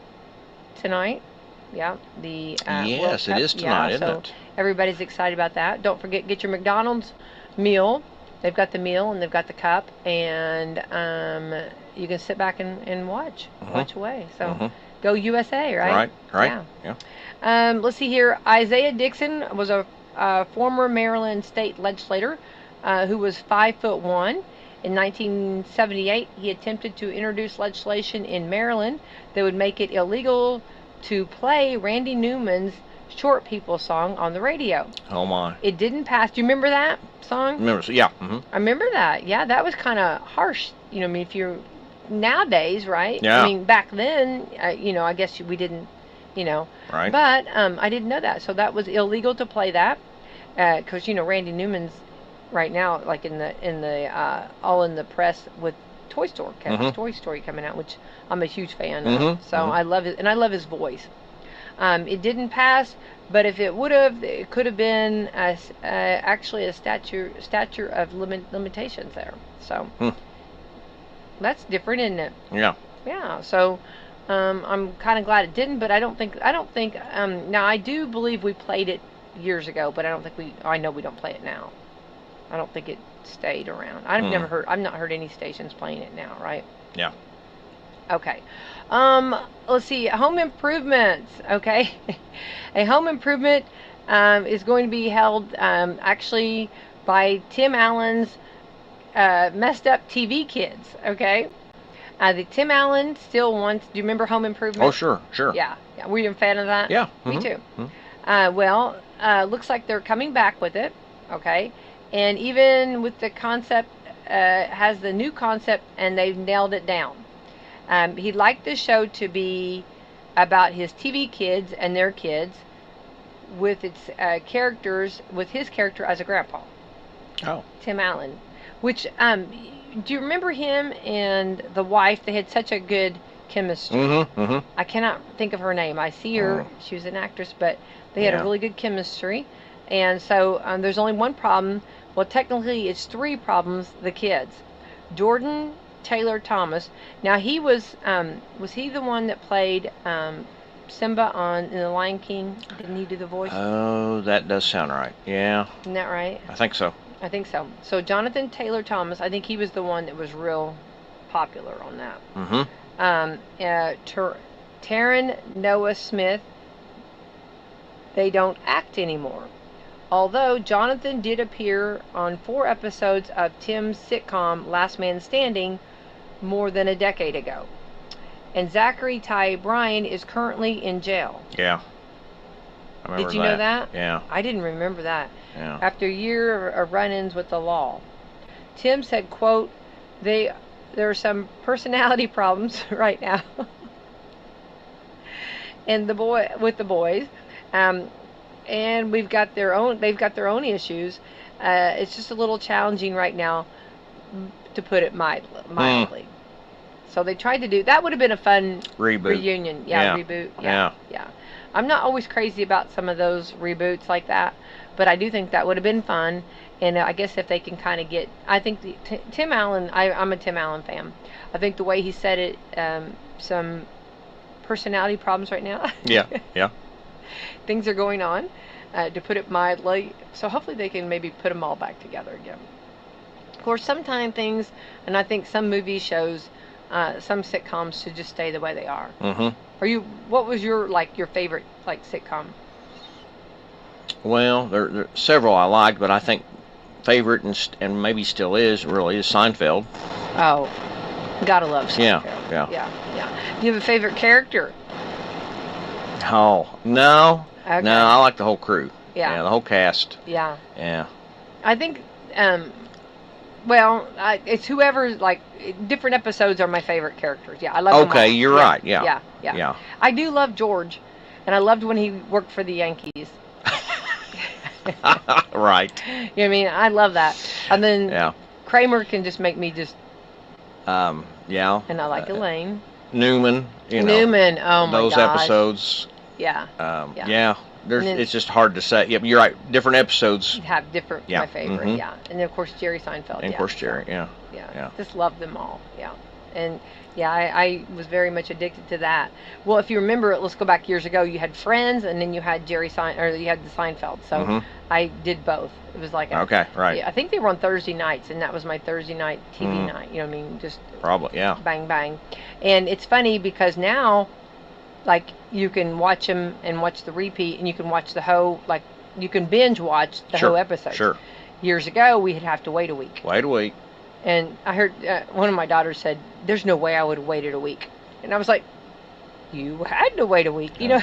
B: tonight. Yeah. The
C: Yes,
B: World Cup.
C: it is tonight, isn't
B: so
C: it?
B: Everybody's excited about that. Don't forget, get your McDonald's meal. They've got the meal and they've got the cup, and you can sit back and watch away. So go USA, right?
C: Right. Yeah.
B: Let's see here. Isaiah Dixon was a former Maryland state legislator who was 5'1". In 1978, he attempted to introduce legislation in Maryland that would make it illegal to play Randy Newman's Short People song on the radio.
C: Oh my.
B: It didn't pass. Do you remember that song?
C: Remember? Yeah. Mm-hmm.
B: I remember that. Yeah, that was kind of harsh. I mean, if you're nowadays, right?
C: Yeah.
B: I mean, back then, I guess we didn't,
C: Right.
B: But I didn't know that. So that was illegal to play that. Because, Randy Newman's right now, like in the all in the press with Toy Story coming out, which I'm a huge fan of. So I love it, and I love his voice. It didn't pass, but if it would have, it could have been actually a stature of limitations there. So that's different, isn't it?
C: Yeah.
B: Yeah. So I'm kind of glad it didn't, but I don't think. Now I do believe we played it years ago, but I know we don't play it now. I don't think it stayed around. I've not heard any stations playing it now, right?
C: Yeah.
B: Okay. Let's see. Home improvements. Okay. A home improvement is going to be held actually by Tim Allen's messed up TV kids. Okay. The Tim Allen still wants. Do you remember Home Improvement?
C: Oh, sure.
B: Yeah. Were you a fan of that?
C: Yeah.
B: Me too. Well, looks like they're coming back with it. Okay. And even with the concept, has the new concept, and they've nailed it down. He'd like the show to be about his TV kids and their kids, with its characters, with his character as a grandpa.
C: Oh.
B: Tim Allen. Which, do you remember him and the wife? They had such a good chemistry. I cannot think of her name. I see her. She was an actress, but they had a really good chemistry. And so there's only one problem. Well, technically, it's three problems. The kids. Jordan Taylor Thomas. Now, he was he the one that played Simba in The Lion King? Didn't he do the voice?
C: Oh, that does sound right. Yeah.
B: Isn't that right?
C: I think so.
B: I think so. So Jonathan Taylor Thomas, I think he was the one that was real popular on that. Taryn Noah Smith, they don't act anymore. Although Jonathan did appear on 4 episodes of Tim's sitcom Last Man Standing more than a decade ago. and Zachary Ty Bryan is currently in jail.
C: Yeah. I remember
B: Did you know that?
C: Yeah.
B: I didn't remember that.
C: Yeah.
B: After a year of run-ins with the law. Tim said, quote, there are some personality problems right now. And the boys. And they've got their own issues. It's just a little challenging right now, to put it mildly. So they tried to do, that would have been a fun reunion. Yeah, reboot. Yeah. I'm not always crazy about some of those reboots like that, but I do think that would have been fun. And I guess if they can kind of get, I think Tim Allen, I'm a Tim Allen fan. I think the way he said it, some personality problems right now.
C: Yeah.
B: Things are going on, to put it mildly. So hopefully they can maybe put them all back together again. Of course, sometimes things, and I think some movie shows, some sitcoms should just stay the way they are.
C: Mm-hmm.
B: What was your favorite sitcom?
C: Well, there are several I liked, but I think favorite and maybe still is Seinfeld.
B: Oh, gotta love Seinfeld.
C: Yeah.
B: Do you have a favorite character?
C: Oh, no.
B: Okay.
C: No, I like the whole crew.
B: Yeah.
C: The whole cast.
B: Yeah.
C: Yeah.
B: I think, it's whoever, different episodes are my favorite characters. Yeah, I love them all.
C: Okay, you're right. Yeah.
B: I do love George, and I loved when he worked for the Yankees.
C: Right.
B: You know what I mean? I love that. And then Kramer can just make me just...
C: yeah.
B: And I like Elaine.
C: Newman,
B: Newman, oh my god.
C: Those episodes.
B: Yeah.
C: It's just hard to say. Yep, you're right. Different episodes
B: have different. My favorite.
C: Mm-hmm.
B: Yeah, and then of course Jerry Seinfeld.
C: And of course Jerry. Yeah.
B: Just love them all. Yeah, and I was very much addicted to that. Well, if you remember, let's go back years ago. You had Friends, and then you had you had the Seinfeld. So I did both. It was like
C: okay, right.
B: Yeah, I think they were on Thursday nights, and that was my Thursday night TV night. You know what I mean? Just
C: probably
B: bang bang. And it's funny because now, you can watch them and watch the repeat, and you can watch the whole, you can binge watch the whole episode.
C: Sure.
B: Years ago, we'd have to wait a week. And I heard one of my daughters said, "There's no way I would have waited a week," and I was like, "You had to wait a week. You know,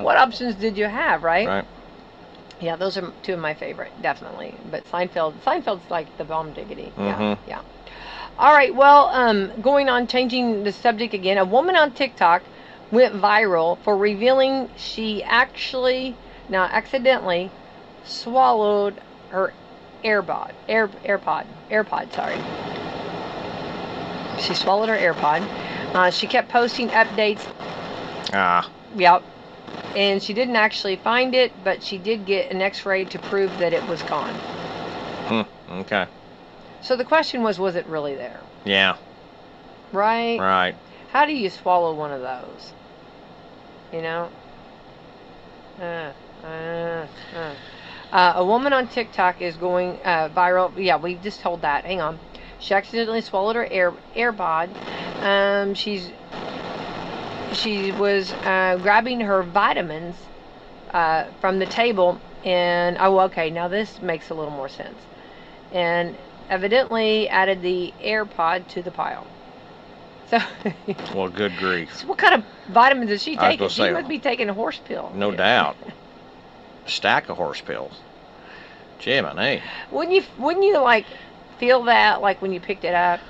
B: what options did you have, right?"
C: Right.
B: Yeah, those are two of my favorite, definitely. But Seinfeld's like the bomb diggity. Yeah. All right. Well, changing the subject again. A woman on TikTok went viral for revealing she accidentally swallowed her AirPod. Sorry. She swallowed her AirPod. She kept posting updates. Yep. And she didn't actually find it, but she did get an X-ray to prove that it was gone.
C: Okay.
B: So the question was it really there?
C: Yeah.
B: Right?
C: Right.
B: How do you swallow one of those? You know? A woman on TikTok is going viral. Yeah, we just told that. Hang on. She accidentally swallowed her AirPod. She was grabbing her vitamins from the table, and now this makes a little more sense. And evidently added the AirPod to the pile. So.
C: Well, good grief.
B: So what kind of vitamins is she taking? She must be taking a horse pill.
C: No doubt. A stack of horse pills. Jiminy.
B: Wouldn't you feel that when you picked it up?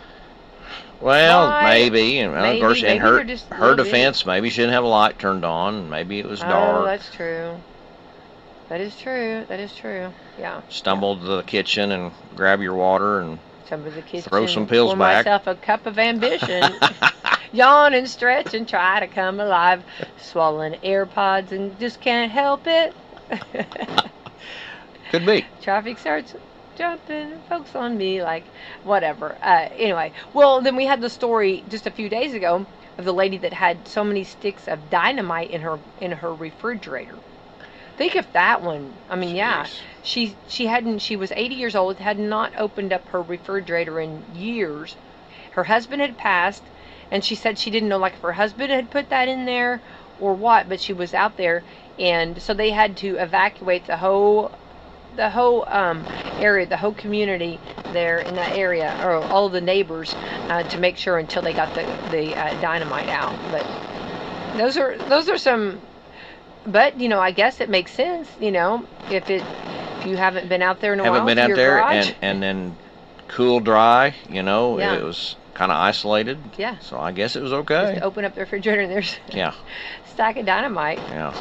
C: Well, maybe. And of course, in her defense, maybe she didn't have a light turned on. Maybe it was dark.
B: Oh, that's true. That is true. Yeah.
C: Stumble to the kitchen and grab your water and throw some pills
B: pour
C: back.
B: Myself a cup of ambition. Yawn and stretch and try to come alive. Swallowing AirPods and just can't help it.
C: Could be.
B: Traffic starts jumping, folks on me, whatever. Anyway, well, then we had the story just a few days ago of the lady that had so many sticks of dynamite in her refrigerator. Think of that one. I mean, yeah, she was 80 years old, had not opened up her refrigerator in years. Her husband had passed, and she said she didn't know if her husband had put that in there or what, but she was out there, and so they had to evacuate the whole area, the whole community there in that area, or all of the neighbors, to make sure until they got the dynamite out. But those are some. But I guess it makes sense. If you haven't been out there in a while,
C: haven't been out
B: your
C: there,
B: garage.
C: and then cool, dry.
B: Yeah.
C: It was kind of isolated.
B: Yeah.
C: So I guess it was okay.
B: Just open up the refrigerator and there's
C: Yeah.
B: a stack of dynamite.
C: Yeah.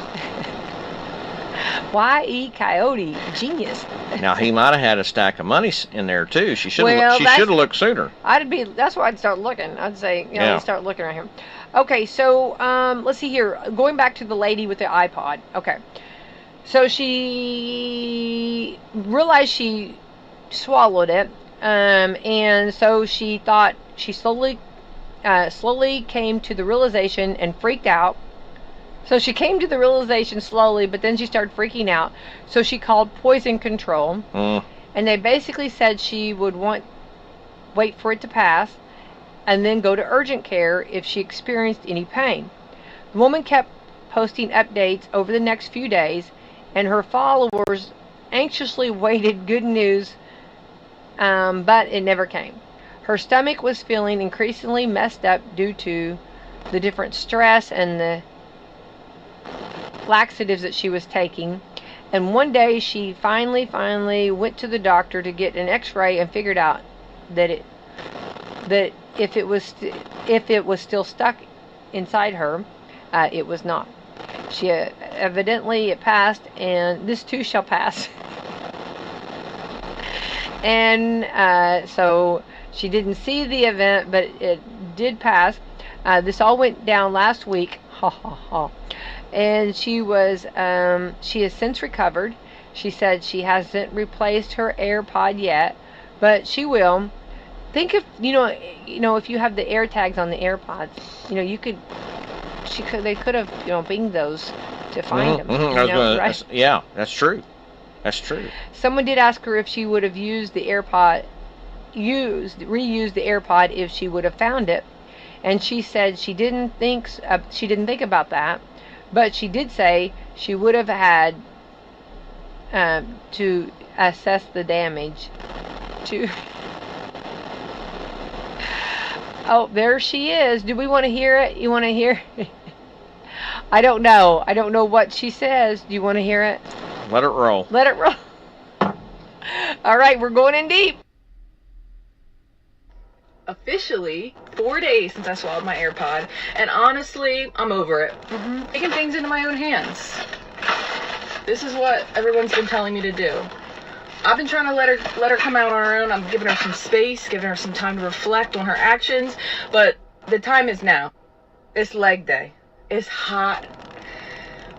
B: Y.E. Coyote, genius.
C: Now he might have had a stack of money in there too. She should have.
B: Well,
C: She should have looked sooner.
B: That's where I'd start looking. I'd say,
C: Yeah.
B: let's start looking right here. Okay, so let's see here. Going back to the lady with the iPod. Okay, so she realized she swallowed it, and so she thought she slowly came to the realization and freaked out. So she came to the realization slowly, but then she started freaking out. So she called poison control, and they basically said she would wait for it to pass, and then go to urgent care if she experienced any pain. The woman kept posting updates over the next few days, and her followers anxiously waited good news, but it never came. Her stomach was feeling increasingly messed up due to the different stress and the laxatives that she was taking. And one day she finally went to the doctor to get an x-ray and figured out that if it was still stuck inside her, it was not. She evidently it passed, and this too shall pass. And so she didn't see the event, but it did pass. This all went down last week. Ha ha ha. And she has since recovered. She said she hasn't replaced her AirPod yet, but she will. Think if if you have the air tags on the AirPods, they could have binged those to find them. Right?
C: Yeah, that's true. That's true.
B: Someone did ask her if she would have reused the AirPod if she would have found it, and she said she didn't think about that, but she did say she would have had to assess the damage to. Oh, there she is. Do we want to hear it? You want to hear it? I don't know. I don't know what she says. Do you want to hear it?
C: Let it roll.
B: Let it roll. All right, we're going in deep.
D: Officially 4 days since I swallowed my AirPod, and honestly, I'm over it. Taking things into my own hands. This is what everyone's been telling me to do. I've been trying to let her come out on her own. I'm giving her some space, giving her some time to reflect on her actions, but the time is now. It's leg day. It's hot.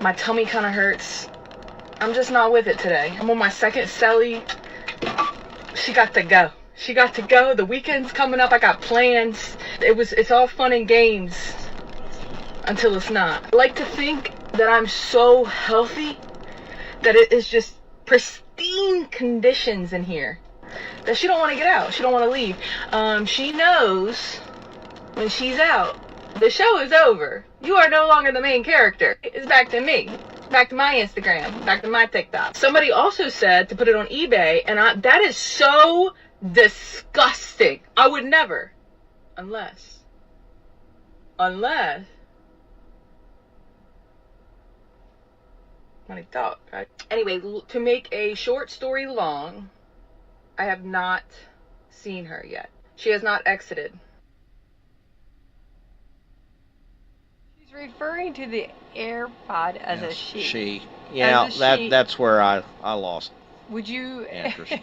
D: My tummy kind of hurts. I'm just not with it today. I'm on my second celly. She got to go. She got to go. The weekend's coming up. I got plans. It's all fun and games until it's not. I like to think that I'm so healthy that it is just pristine conditions in here that she don't want to get out. She don't want to leave. She knows when she's out, the show is over. You are no longer the main character. It's back to me. Back to my Instagram. Back to my TikTok. Somebody also said to put it on eBay, and that is so disgusting. I would never. Unless. Money talk, right? Anyway, to make a short story long, I have not seen her yet. She has not exited.
B: She's referring to the AirPod as a she.
C: She. Yeah, that's where I lost.
B: Would you?
C: Interest.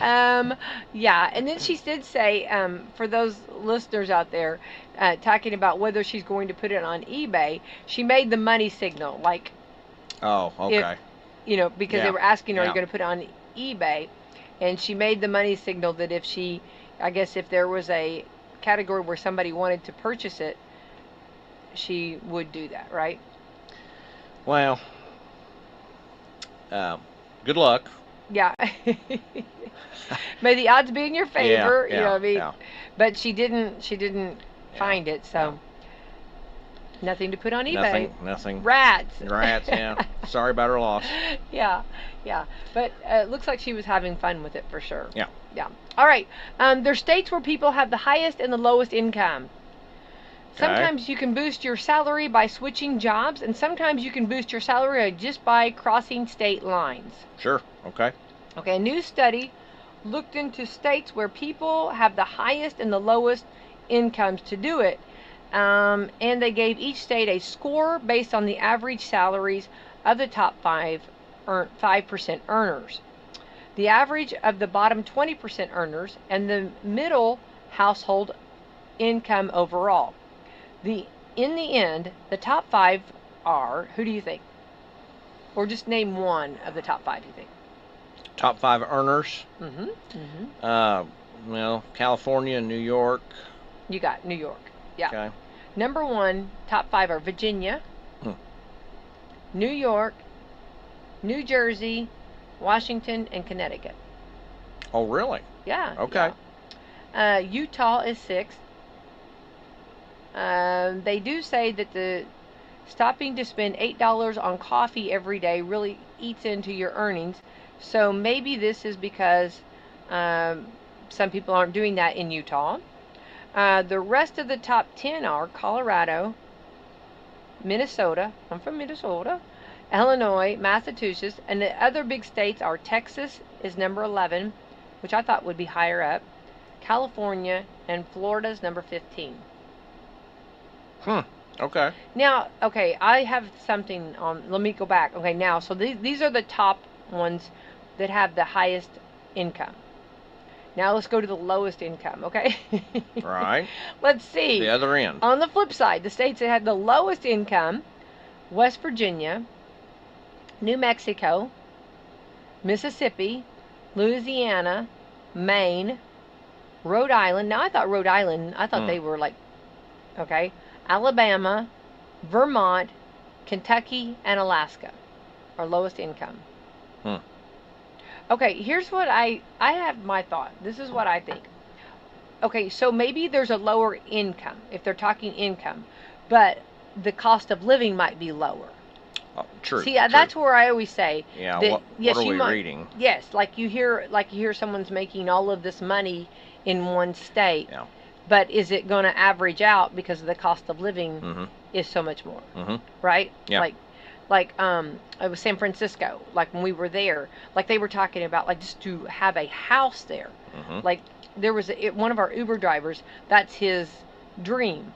B: Yeah, and then she did say, for those listeners out there, talking about whether she's going to put it on eBay, she made the money signal, like.
C: Oh, okay.
B: Because they were asking her, are you going to put it on eBay? And she made the money signal that if there was a category where somebody wanted to purchase it, she would do that, right?
C: Well, good luck.
B: Yeah. May the odds be in your favor.
C: Yeah.
B: But she didn't find it, so nothing to put on eBay.
C: Nothing.
B: Rats.
C: Yeah. Sorry about her loss.
B: Yeah, yeah. But it looks like she was having fun with it for sure.
C: Yeah.
B: Yeah. All right. There's states where people have the highest and the lowest income. Sometimes you can boost your salary by switching jobs, and sometimes you can boost your salary just by crossing state lines.
C: Sure. Okay.
B: Okay, a new study looked into states where people have the highest and the lowest incomes to do it. And they gave each state a score based on the average salaries of the top 5% earners, the average of the bottom 20% earners, and the middle household income overall. In the end, the top 5 are, who do you think? Or just name one of the top 5, you think?
C: Top 5 earners.
B: Mm-hmm.
C: Well, California, New York.
B: You got New York. Yeah.
C: Okay.
B: Number 1, top 5 are Virginia, New York, New Jersey, Washington, and Connecticut.
C: Oh, really?
B: Yeah.
C: Okay.
B: Yeah. Utah is 6th. They do say that the stopping to spend $8 on coffee every day really eats into your earnings. So maybe this is because some people aren't doing that in Utah. The rest of the top 10 are Colorado, Minnesota, I'm from Minnesota, Illinois, Massachusetts, and the other big states are Texas is number 11, which I thought would be higher up, California, and Florida's number 15.
C: Okay.
B: Now, okay, I have something on, let me go back. Okay, now, so these are the top ones that have the highest income. Now let's go to the lowest income, okay?
C: Right.
B: Let's see.
C: The other end.
B: On the flip side, the states that had the lowest income: West Virginia, New Mexico, Mississippi, Louisiana, Maine, Rhode Island. Now I thought Rhode Island, they were like, okay, Alabama, Vermont, Kentucky, and Alaska are lowest income. Okay, here's what I have my thought. This is what I think. Okay, so maybe there's a lower income, if they're talking income, but the cost of living might be lower.
C: Oh, true.
B: See,
C: true.
B: that's where I always say.
C: Yeah.
B: That,
C: What are we reading?
B: Yes, like you hear someone's making all of this money in one state.
C: Yeah.
B: But is it going to average out because the cost of living is so much more? Right?
C: Yeah.
B: Like it was San Francisco. Like when we were there, like they were talking about like just to have a house there. Like there was one of our Uber drivers. That's his dream,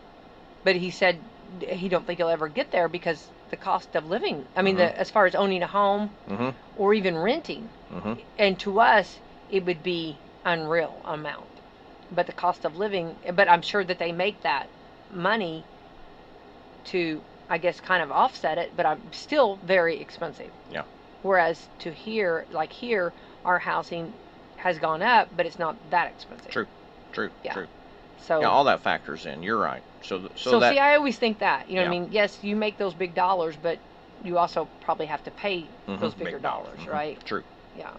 B: but he said he don't think he'll ever get there because the cost of living. I mean, as far as owning a home or even renting, and to us it would be unreal amount. But the cost of living. But I'm sure that they make that money to, I guess, kind of offset it, but I'm still very expensive.
C: Yeah.
B: Whereas to here, like here, our housing has gone up, but it's not that expensive.
C: True.
B: Yeah.
C: True.
B: So
C: Yeah, all that factors in. You're right. So that.
B: See, I always think that, you know,
C: Yeah.
B: what I mean, yes, you make those big dollars, but you also probably have to pay those bigger
C: big
B: dollars, right?
C: True.
B: Yeah.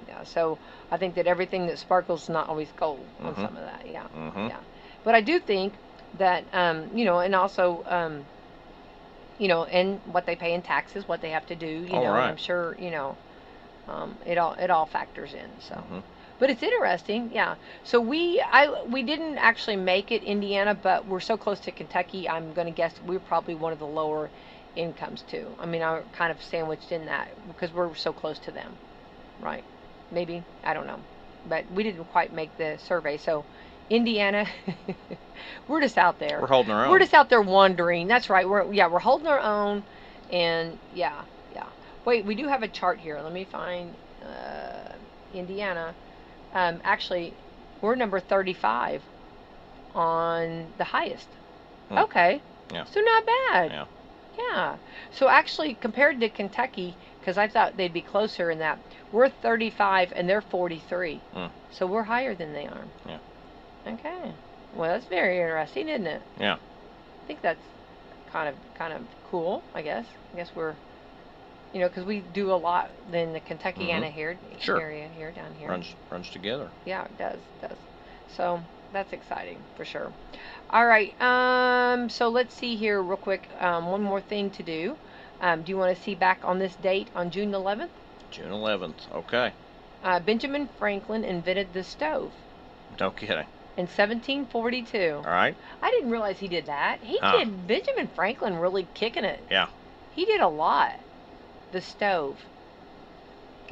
B: Yeah. So I think that everything that sparkles is not always gold on some of that. Yeah. Yeah. But I do think that, you know, and also, you know, and what they pay in taxes, what they have to do, you know,
C: right.
B: and I'm sure, you know, it all factors in. So, but it's interesting, yeah. So we didn't actually make it Indiana, but we're so close to Kentucky. I'm going to guess we're probably one of the lower incomes too. I mean, I'm kind of sandwiched in that because we're so close to them, right? Maybe, I don't know, but we didn't quite make the survey. So Indiana, we're just out there.
C: We're holding our own.
B: We're just out there wandering. That's right. We're holding our own, and yeah. Wait, we do have a chart here. Let me find Indiana. Actually, we're number 35 on the highest. Okay.
C: Yeah.
B: So not bad.
C: Yeah.
B: Yeah. So actually, compared to Kentucky, because I thought they'd be closer in that, we're 35 and they're 43. So we're higher than they are.
C: Yeah.
B: Okay. Well, that's very interesting, isn't it?
C: Yeah.
B: I think that's kind of cool, I guess. I guess we're, you know, because we do a lot in the Kentucky area here down here.
C: Runs together.
B: Yeah, it does. So that's exciting for sure. All right. So let's see here real quick. One more thing to do. Do you want to see back on this date on June 11th?
C: June 11th. Okay.
B: Benjamin Franklin invented the stove
C: No kidding.
B: in 1742.
C: All right.
B: I didn't realize he did that. Benjamin Franklin really kicking it.
C: Yeah.
B: He did a lot. The stove.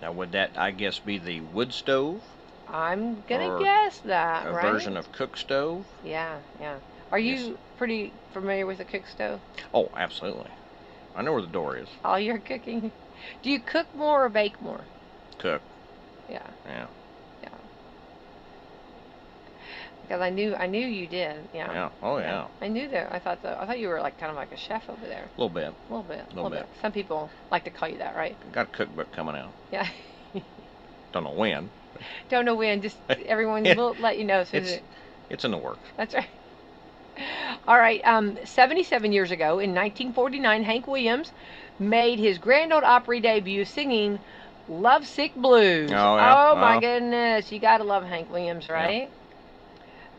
C: Now, would that, I guess, be the wood stove?
B: I'm going
C: Or
B: to guess that,
C: A
B: right?
C: version of cook stove?
B: Yeah, yeah. Are you
C: Yes.
B: pretty familiar with a cook stove?
C: Oh, absolutely. I know where the door is.
B: Oh, you're cooking. Do you cook more or bake more?
C: Cook.
B: Yeah,
C: Yeah.
B: yeah. Because I knew you did. Yeah.
C: Yeah. Oh, yeah.
B: I knew that. I thought you were like kind of like a chef over there.
C: A little bit.
B: A little bit.
C: Little bit.
B: Some people like to call you that, right?
C: Got a cookbook coming out.
B: Yeah.
C: Don't know when.
B: Don't know when. Just everyone will let you know. As soon as
C: It's in the works.
B: That's right. All right. 77 years ago, in 1949, Hank Williams made his Grand Ole Opry debut singing "Lovesick Blues."
C: Oh, yeah.
B: Oh my
C: Oh.
B: goodness, you gotta love Hank Williams, right?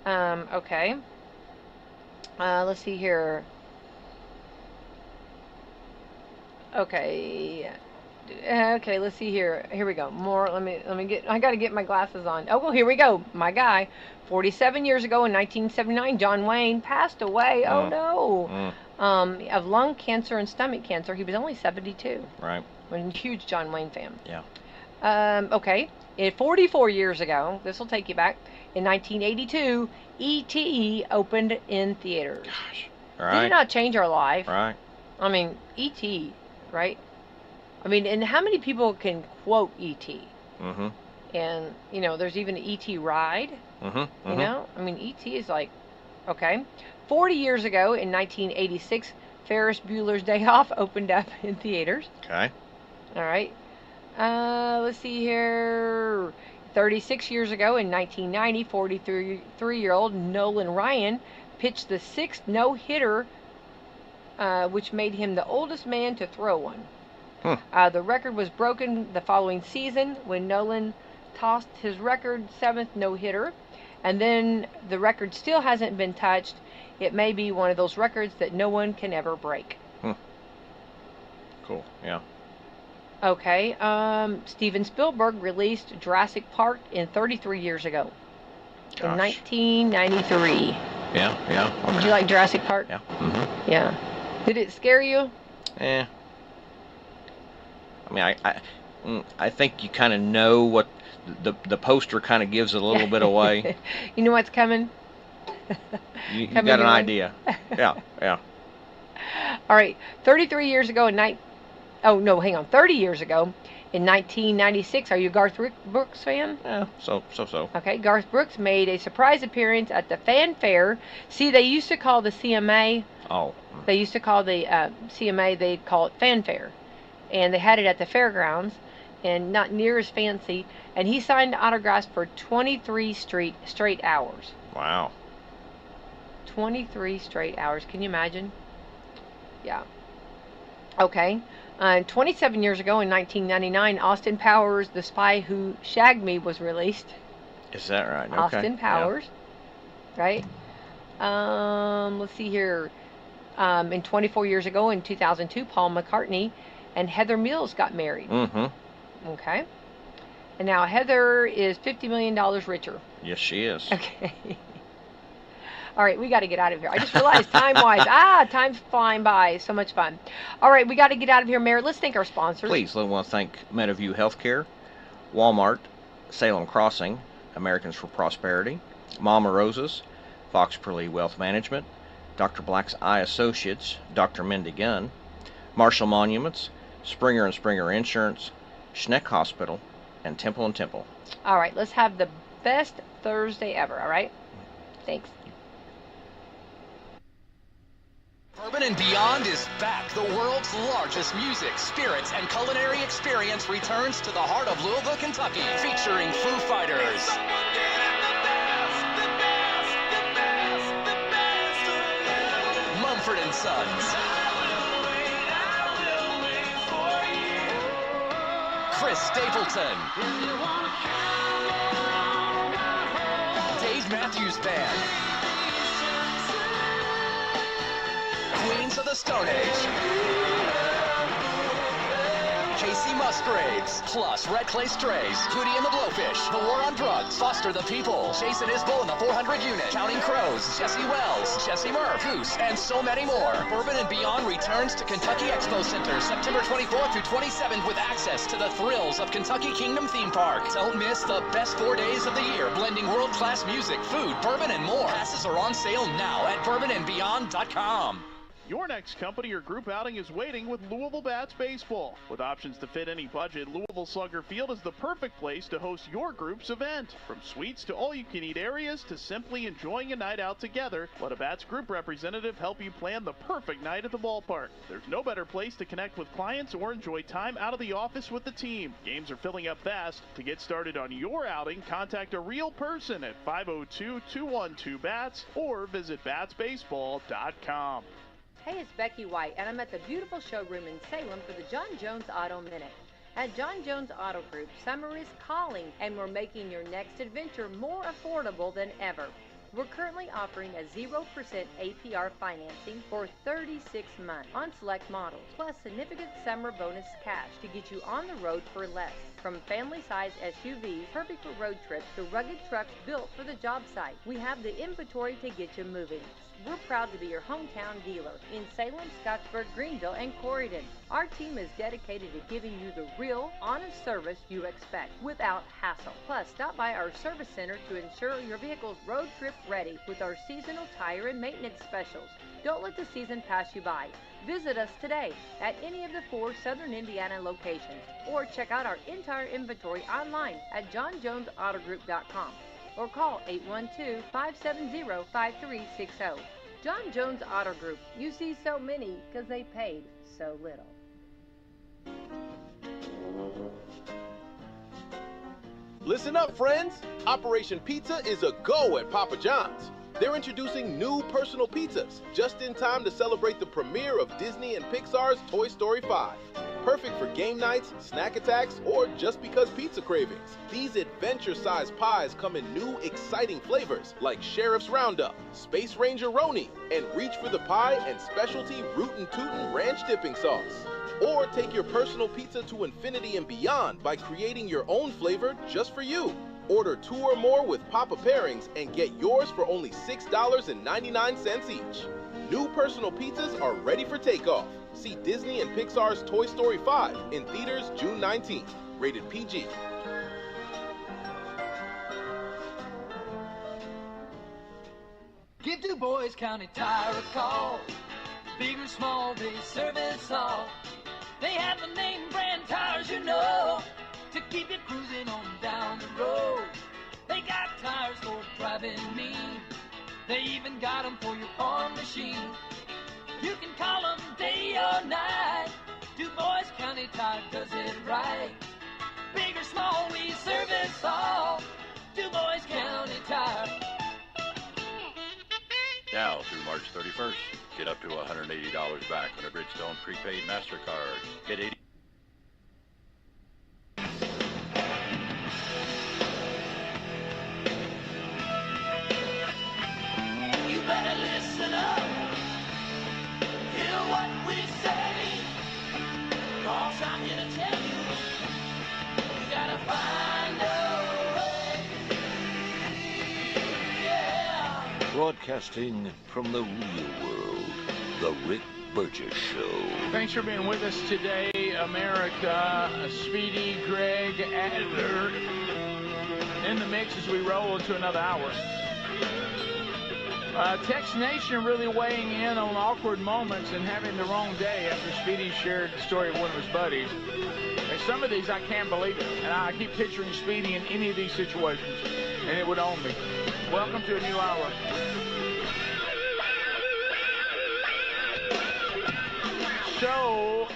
B: Okay. Let's see here. Okay. Okay, let's see here. Here we go. More. Let me get. I gotta get my glasses on. Oh, well, here we go. My guy. 47 years ago in 1979, John Wayne passed away. Oh no. Of lung cancer and stomach cancer. He was only 72.
C: Right.
B: I'm a huge John Wayne fan.
C: Yeah.
B: Okay. 44 years ago, this will take you back. In 1982, E.T. opened in theaters.
C: Gosh.
B: Did
C: Right.
B: it not change our life?
C: Right.
B: I mean, E.T., right? I mean, and how many people can quote E.T.?
C: Mm-hmm.
B: And, there's even an E.T. ride,
C: Mm-hmm.
B: you know? I mean, E.T. is like, okay. 40 years ago, in 1986, Ferris Bueller's Day Off opened up in theaters.
C: Okay.
B: All right. Let's see here. 36 years ago, in 1990, 43-year-old Nolan Ryan pitched the sixth no-hitter, which made him the oldest man to throw one. The record was broken the following season when Nolan tossed his record seventh no-hitter, and then the record still hasn't been touched. It may be one of those records that no one can ever break.
C: Cool. Yeah.
B: Okay. Steven Spielberg released Jurassic Park 33 years ago.
C: Gosh.
B: In 1993.
C: Yeah. Yeah. Okay.
B: Did you like Jurassic Park?
C: Yeah. Mm-hmm.
B: Yeah. Did it scare you?
C: I mean, I think you kind of know what the poster kind of gives it a little bit away.
B: You know what's coming?
C: You
B: Coming
C: got an
B: your way?
C: idea. Yeah. Yeah.
B: All right. 33 years ago in 30 years ago in 1996. Are you a Garth Brooks fan?
C: Yeah. So.
B: Okay. Garth Brooks made a surprise appearance at the Fanfare. See, they used to call the CMA.
C: Oh.
B: They used to call the CMA. They'd call it Fanfare, and they had it at the fairgrounds, and not near as fancy. And he signed autographs for 23 straight hours.
C: Wow.
B: 23 straight hours. Can you imagine? Yeah. Okay. 27 years ago in 1999, Austin Powers' The Spy Who Shagged Me was released.
C: Is that right? Okay.
B: Austin Powers. Right? Let's see here. And 24 years ago in 2002, Paul McCartney and Heather Mills got married.
C: Yeah. Mm-hmm.
B: Okay. And now Heather is $50 million richer.
C: Yes, she is.
B: Okay. All right, we got to get out of here. I just realized time-wise, time's flying by. So much fun. All right, we got to get out of here, Mary. Let's thank our sponsors.
C: Please, I want to thank Mediview Healthcare, Walmart, Salem Crossing, Americans for Prosperity, Mama Roses, Fox Perley Wealth Management, Dr. Black's Eye Associates, Dr. Mindy Gunn, Marshall Monuments, Springer and Springer Insurance, Schneck Hospital, and Temple & Temple.
B: All right, let's have the best Thursday ever, all right? Thanks.
E: Bourbon and Beyond is back. The world's largest music, spirits, and culinary experience returns to the heart of Louisville, Kentucky, featuring Foo Fighters, Mumford & Sons, Chris Stapleton, Dave Matthews Band, Queens of the Stone Age, Musgraves, plus Red Clay Strays, Hootie and the Blowfish, The War on Drugs, Foster the People, Jason Isbell in the 400 unit, Counting Crows, Jesse Wells, Jesse Murph, Goose, and so many more. Bourbon and Beyond returns to Kentucky Expo Center September 24th through 27th with access to the thrills of Kentucky Kingdom Theme Park. Don't miss the best 4 days of the year, blending world-class music, food, bourbon, and more. Passes are on sale now at bourbonandbeyond.com.
F: Your next company or group outing is waiting with Louisville Bats Baseball. With options to fit any budget, Louisville Slugger Field is the perfect place to host your group's event. From suites to all-you-can-eat areas to simply enjoying a night out together, let a Bats group representative help you plan the perfect night at the ballpark. There's no better place to connect with clients or enjoy time out of the office with the team. Games are filling up fast. To get started on your outing, contact a real person at 502-212-BATS or visit batsbaseball.com.
B: Hey, it's Becky White, and I'm at the beautiful showroom in Salem for the John Jones Auto Minute. At John Jones Auto Group, summer is calling, and we're making your next adventure more affordable than ever. We're currently offering a 0% APR financing for 36 months on select models, plus significant summer bonus cash to get you on the road for less. From family-size SUVs, perfect for road trips, to rugged trucks built for the job site, we have the inventory to get you moving. We're proud to be your hometown dealer in Salem, Scottsburg, Greenville, and Corydon. Our team is dedicated to giving you the real, honest service you expect without hassle. Plus, stop by our service center to ensure your vehicle's road trip ready with our seasonal tire and maintenance specials. Don't let the season pass you by. Visit us today at any of the 4 Southern Indiana locations or check out our entire inventory online at johnjonesautogroup.com. or call 812-570-5360. John Jones Auto Group. You see so many because they paid so little.
G: Listen up, friends. Operation Pizza is a go at Papa John's. They're introducing new personal pizzas just in time to celebrate the premiere of Disney and Pixar's Toy Story 5. Perfect for game nights, snack attacks, or just because pizza cravings. These adventure-sized pies come in new, exciting flavors like Sheriff's Roundup, Space Ranger Roni, and reach for the pie and specialty Rootin' Tootin' Ranch dipping sauce. Or take your personal pizza to infinity and beyond by creating your own flavor just for you. Order 2 or more with Papa Pairings and get yours for only $6.99 each. New personal pizzas are ready for takeoff. See Disney and Pixar's Toy Story 5 in theaters June 19th. Rated PG.
H: Give Du Bois County Tire a call. Big or small, they service all. They have the name brand tires you know to keep you cruising on down the road. They got tires for driving mean. They even got them for your farm machine. You can call them day or night. Du Bois County Tire does it right. Big or small, we service all. Du Bois County Tire.
I: Now through March 31st, get up to $180 back on a Bridgestone prepaid MasterCard. Get 80.
H: You better listen up. Hear what we say. 'Cause I'm here to tell you, you gotta find a way. Yeah.
J: Broadcasting from the real world, The Rick Burgess Show.
K: Thanks for being with us today, America. Speedy, Greg, Adler in the mix as we roll into another hour. Text Nation really weighing in on awkward moments and having the wrong day after Speedy shared the story of one of his buddies. And some of these I can't believe it. And I keep picturing Speedy in any of these situations, and it would own me. Welcome to a new hour. So,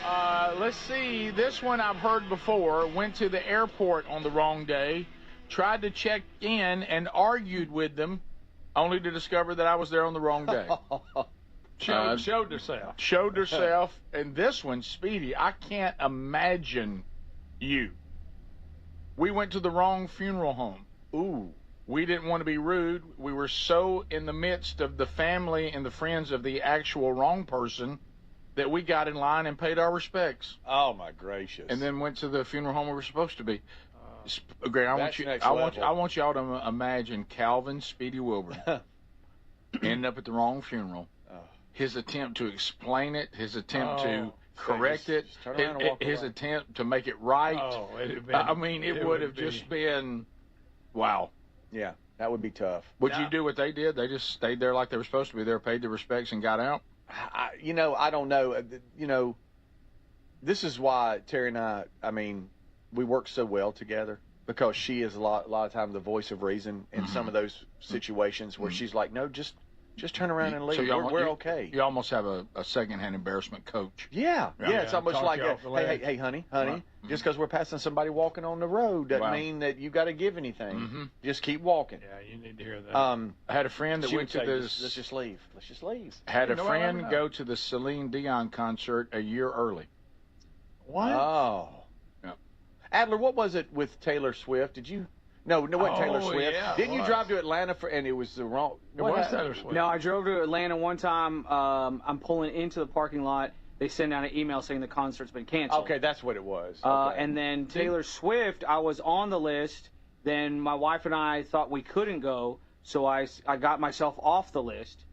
K: let's see. This one I've heard before. Went to the airport on the wrong day, tried to check in and argued with them, only to discover that I was there on the wrong day. Showed herself. Showed herself. And this one, Speedy, I can't imagine you. We went to the wrong funeral home. Ooh. We didn't want to be rude. We were so in the midst of the family and the friends of the actual wrong person that we got in line and paid our respects.
L: Oh my gracious!
K: And then went to the funeral home we were supposed to be. Greg, I want y'all to imagine Calvin Speedy Wilburn ended up at the wrong funeral. His attempt to explain it, his attempt to correct it, his attempt to make it right.
L: Oh,
K: it would have just been, wow.
L: Yeah, that would be tough.
K: Would you do what they did? They just stayed there like they were supposed to be there, paid their respects, and got out?
L: I don't know. This is why Terry and I mean, we work so well together, because she is a lot of time the voice of reason in some of those situations where she's like, no, just turn around and leave. So we're okay.
K: You almost have a secondhand embarrassment coach.
L: Yeah, it's almost like, hey, honey, just because we're passing somebody walking on the road doesn't mean that you got to give anything. Just keep walking.
M: Yeah, you need to hear that.
K: I had a friend that went to this.
L: Let's just leave.
K: Had a friend go to the Celine Dion concert a year early.
L: What? Oh. Yep. Adler, what was it with Taylor Swift? Did you? No, it wasn't Taylor Swift.
M: Yeah,
L: Didn't you drive to Atlanta and it was the wrong?
M: It was Taylor Swift.
N: No, I drove to Atlanta one time. I'm pulling into the parking lot. They send out an email saying the concert's been canceled.
L: Okay, that's what it was.
N: And then Taylor Swift, I was on the list. Then my wife and I thought we couldn't go, so I got myself off the list.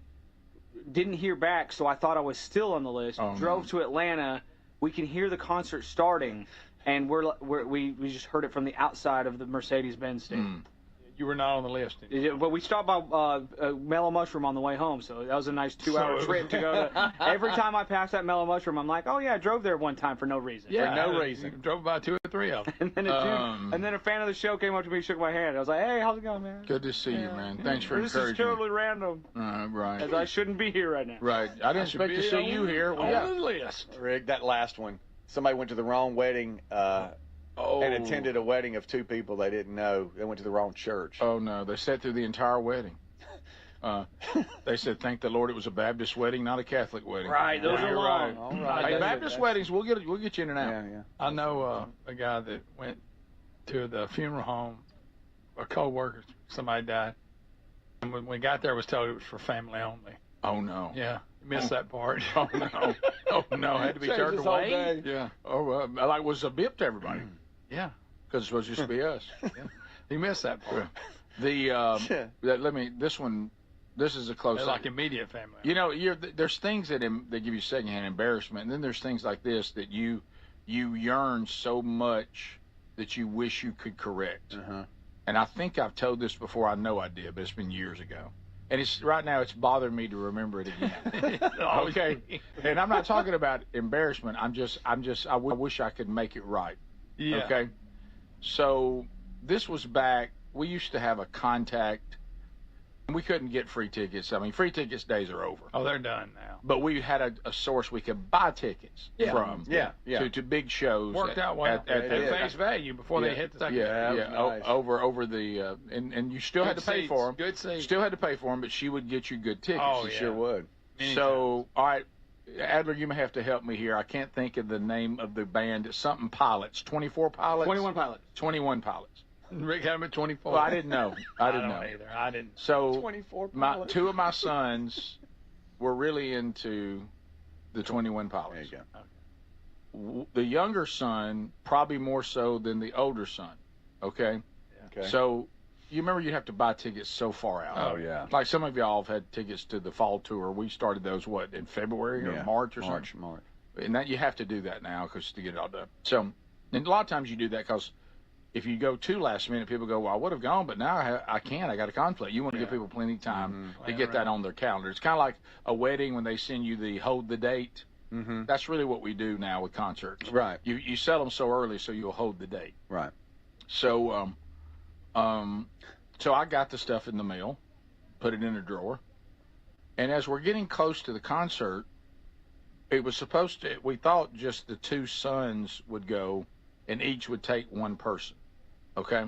N: Didn't hear back, so I thought I was still on the list. Drove to Atlanta. We can hear the concert starting, and we just heard it from the outside of the Mercedes-Benz station.
M: You were not on the list.
N: But we stopped by Mellow Mushroom on the way home, so that was a nice 2-hour trip to go to. Every time I pass that Mellow Mushroom, I'm like, oh yeah, I drove there one time for no reason.
M: Yeah,
L: for no reason.
M: Drove by 2 or 3 of them.
N: And then a fan of the show came up to me, shook my hand. I was like, hey, how's it going, man?
K: Good to see you, man. Thanks for
N: this
K: encouraging.
N: This is totally random.
K: Right.
N: As I shouldn't be here right now.
K: Right. I didn't expect to see you here.
M: On the list.
L: Rick, that last one. Somebody went to the wrong wedding and attended a wedding of 2 people they didn't know. They went to the wrong church.
K: Oh, no. They sat through the entire wedding. They said, thank the Lord it was a Baptist wedding, not a Catholic wedding.
N: Right. Those are
K: right.
L: All right.
K: Hey, Baptist weddings, we'll get you in and out.
L: Yeah.
M: I know a guy that went to the funeral home, a co-worker, somebody died. And when we got there, it was told it was for family only.
K: Oh, no.
M: Yeah. Missed that part.
K: Oh, no. Oh, no. Had to be turned away.
L: Yeah.
K: Oh, like was a bip to everybody.
M: Yeah.
K: Because it was supposed to be us.
M: Yeah. He missed that part.
K: This is a close.
M: They're like immediate family.
K: You know, there's things that give you secondhand embarrassment, and then there's things like this that you yearn so much that you wish you could correct. And I think I've told this before. I know I did, but it's been years ago. And right now it's bothering me to remember it again. Okay. And I'm not talking about embarrassment. I wish I could make it right.
M: Yeah.
K: Okay. So this was back. We used to have a contact. We couldn't get free tickets. I mean, free tickets days are over.
M: Oh, they're done now.
K: But we had a source we could buy tickets from.
L: Yeah.
K: To big shows.
M: Worked out well. At face value before they hit the second.
K: Nice. Over the and you still had to pay for them.
M: Good seats.
K: Still had to pay for them, but she would get you good tickets.
M: Oh,
L: She sure would.
K: So, all right, Adler, you may have to help me here. I can't think of the name of the band. It's something Pilots. 24 Pilots.
N: 21 Pilots.
K: 21 Pilots.
M: Rick had him at 24.
K: Well, I didn't know. I didn't know
M: either. I didn't.
K: So
L: 24 Pilots.
K: 2 of my sons were really into the 21 Pilots.
L: There you
K: go. The younger son probably more so than the older son. Okay.
L: Okay.
K: So you remember you'd have to buy tickets so far out.
L: Oh yeah.
K: Like some of y'all have had tickets to the fall tour. We started those in February or March or something.
L: March.
K: And that you have to do that now because to get it all done. So, and a lot of times you do that because if you go too last minute, people go, well, I would have gone, but now I can't. I got a conflict. You want to give people plenty of time to get that on their calendar. It's kind of like a wedding when they send you the hold the date. That's really what we do now with concerts.
L: Right.
K: You sell them so early so you'll hold the date.
L: Right.
K: So, so I got the stuff in the mail, put it in a drawer, and as we're getting close to the concert, it was supposed to. We thought just the 2 sons would go, and each would take 1 person. Okay,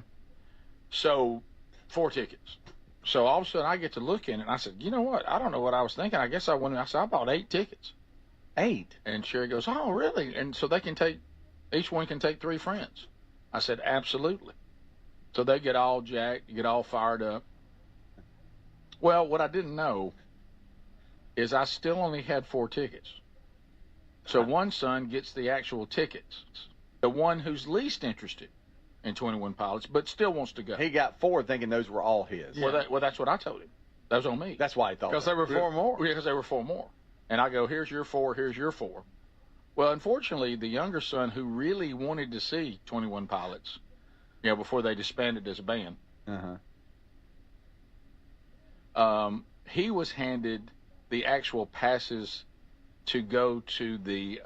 K: so 4 tickets. So all of a sudden I get to look in it, and I said, you know what? I don't know what I was thinking. I guess I went. I said I bought 8 tickets.
L: 8.
K: And Sherry goes, oh really? And so they can take, each one can take 3 friends. I said absolutely. So they get all jacked, get all fired up. Well, what I didn't know is I still only had 4 tickets. So one son gets the actual tickets. The one who's least interested in 21 Pilots, but still wants to go.
L: He got 4 thinking those were all his.
K: Well, that's what I told him. That was on me.
L: That's why he thought
M: Because
L: that.
M: there were 4 more.
K: Yeah, because there were 4 more. And I go, here's your 4, here's your 4. Well, unfortunately, the younger son who really wanted to see 21 Pilots, before they disbanded as a band, he was handed the actual passes to go to the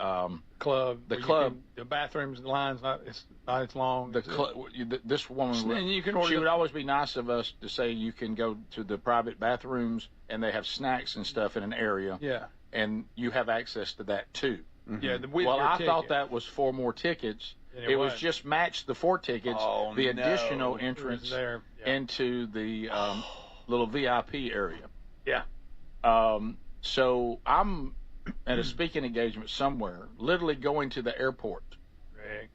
M: club.
K: The club.
M: The bathrooms, the lines not as long.
K: This woman,
M: And you can
K: she
M: order
K: would always be nice of us to say you can go to the private bathrooms and they have snacks and stuff in an area.
M: Yeah.
K: And you have access to that too.
M: Yeah.
K: Well, I thought that was 4 more tickets.
M: And
K: it was just matched the 4 tickets, the additional
M: It
K: entrance
M: was there.
K: into the little VIP area.
M: Yeah.
K: So I'm at a speaking engagement somewhere, literally going to the airport.
M: Greg.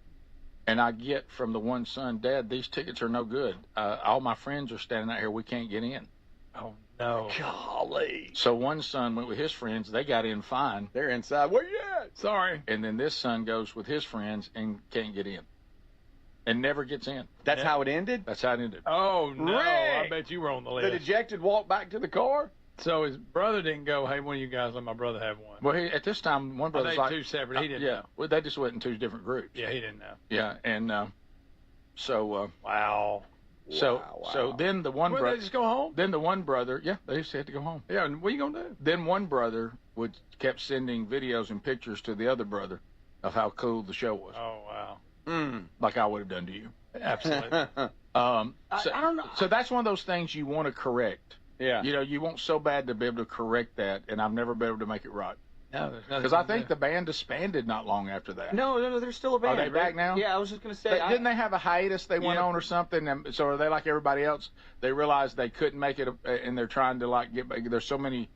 K: And I get from the one son, Dad, these tickets are no good. All my friends are standing out here. We can't get in.
M: Oh, no.
L: Golly.
K: So one son went with his friends. They got in fine.
L: They're inside. Where you at?
M: Sorry.
K: And then this son goes with his friends and can't get in. And never gets in.
L: That's how it ended?
K: That's how it ended.
M: Oh, no.
L: Rick!
M: I bet you were on the list.
L: The dejected walk back to the car?
M: So his brother didn't go, hey, one of you guys let my brother have one.
K: Well, at this time, one brother's
M: they
K: like...
M: 2 separate. He didn't
K: Yeah.
M: know.
K: Well, they just went in 2 different groups.
M: Yeah, he didn't know.
K: Yeah, and so...
M: Wow.
K: So then the one
M: Well,
K: brother...
M: they just go home?
K: Then the one brother... Yeah, they just had to go home.
M: Yeah, and what are you going to do?
K: Then one brother kept sending videos and pictures to the other brother of how cool the show was.
M: Oh, wow.
K: Like I would have done to you.
M: Absolutely.
N: I don't know.
K: So that's one of those things you want to correct.
L: Yeah.
K: You want so bad to be able to correct that, and I've never been able to make it right.
M: No, there's nothing.
K: Because I think the band disbanded not long after that.
N: No, they're still a band.
K: Are they back now?
N: Yeah, I was just going to say.
K: Didn't they have a hiatus they went on or something? And so are they like everybody else? They realized they couldn't make it, and they're trying to get back. There's so many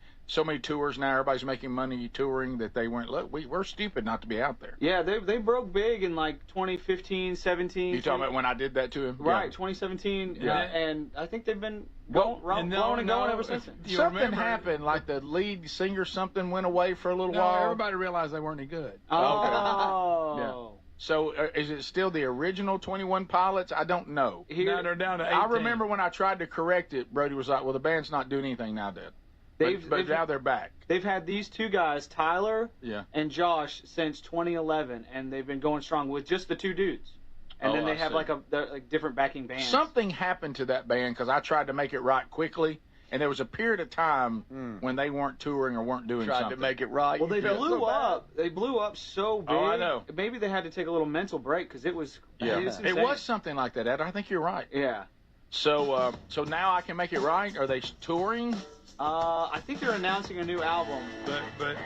K: tours now. Everybody's making money touring that they went, look, we're stupid not to be out there.
N: Yeah, they broke big in like 2015, 17.
K: You talking about when I did that to him?
N: Right,
K: Yeah.
N: 2017.
K: Yeah.
N: And I think they've been going and going ever since then.
K: Something happened, like the lead singer, something went away for a little
M: No,
K: while.
M: everybody realized they weren't any good.
N: Oh.
K: Yeah. So is it still the original 21 Pilots? I don't know.
M: Now they're down to 18.
K: I remember when I tried to correct it, Brody was like, well, the band's not doing anything now, Dad. But now they're back.
N: They've had these 2 guys, Tyler
K: Yeah.
N: and Josh, since 2011, and they've been going strong with just the 2 dudes. And then they have they're like different backing bands.
K: Something happened to that band because I tried to make it right quickly, and there was a period of time when they weren't touring or weren't doing something.
L: Tried to make it right.
N: Well, they blew up. They blew up so big.
K: Oh, I know.
N: Maybe they had to take a little mental break because it was.
K: Yeah.
N: It
K: It was something like that, Ed. I think you're right.
N: Yeah.
K: So so now I can make it right. Are they touring?
N: I think they're announcing a new album.
M: But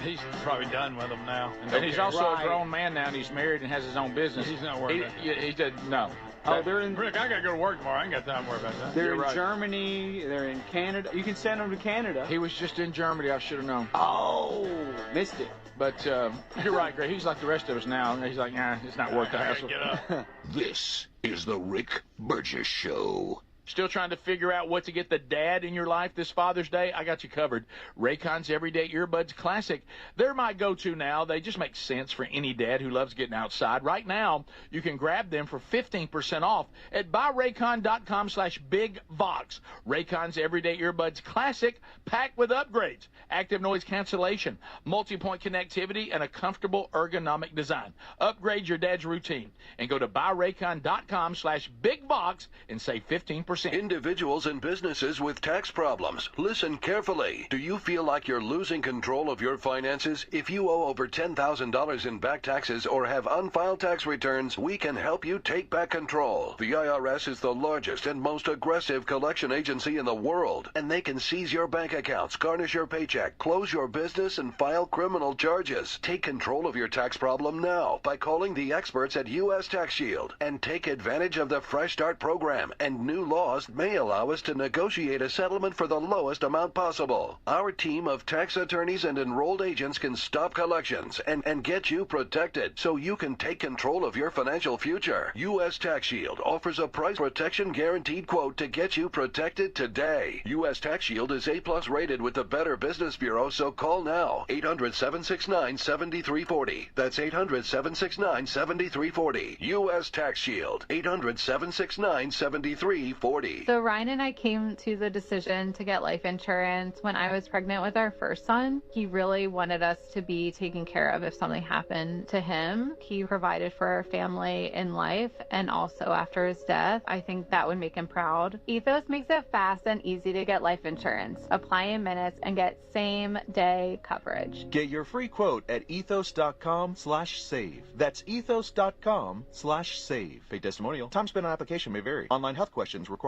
M: he's probably done with them now.
K: And he's also a grown man now, and he's married and has his own business.
M: He's not worried about that.
K: He did no.
N: Oh, they're in.
M: Rick, I got to go to work tomorrow. I ain't got time to worry about that.
N: They're
K: You're
N: in
K: right.
N: Germany. They're in Canada. You can send them to Canada.
K: He was just in Germany. I should have known.
N: Oh, missed it.
K: But you're right, Greg. He's like the rest of us now. And he's like, nah, it's not worth the hassle.
M: Get up.
J: This is the Rick Burgess Show.
K: Still trying to figure out what to get the dad in your life this Father's Day? I got you covered. Raycon's Everyday Earbuds Classic. They're my go-to now. They just make sense for any dad who loves getting outside. Right now, you can grab them for 15% off at buyraycon.com/bigvox. Raycon's Everyday Earbuds Classic, packed with upgrades, active noise cancellation, multi-point connectivity, and a comfortable ergonomic design. Upgrade your dad's routine and go to buyraycon.com/bigvox and save 15%.
J: Individuals and businesses with tax problems, listen carefully. Do you feel like you're losing control of your finances? If you owe over $10,000 in back taxes or have unfiled tax returns, we can help you take back control. The IRS is the largest and most aggressive collection agency in the world, and they can seize your bank accounts, garnish your paycheck, close your business, and file criminal charges. Take control of your tax problem now by calling the experts at U.S. Tax Shield and take advantage of the Fresh Start program and new law cost may allow us to negotiate a settlement for the lowest amount possible. Our team of tax attorneys and enrolled agents can stop collections and get you protected so you can take control of your financial future. U.S. Tax Shield offers a price protection guaranteed quote to get you protected today. U.S. Tax Shield is A+ rated with the Better Business Bureau, so call now. 800-769-7340. That's 800-769-7340. U.S. Tax Shield. 800-769-7340.
O: So Ryan and I came to the decision to get life insurance when I was pregnant with our first son. He really wanted us to be taken care of if something happened to him. He provided for our family in life and also after his death. I think that would make him proud. Ethos makes it fast and easy to get life insurance. Apply in minutes and get same-day coverage.
P: Get your free quote at ethos.com/save. That's ethos.com/save. Pay testimonial. Time spent on application may vary. Online health questions required.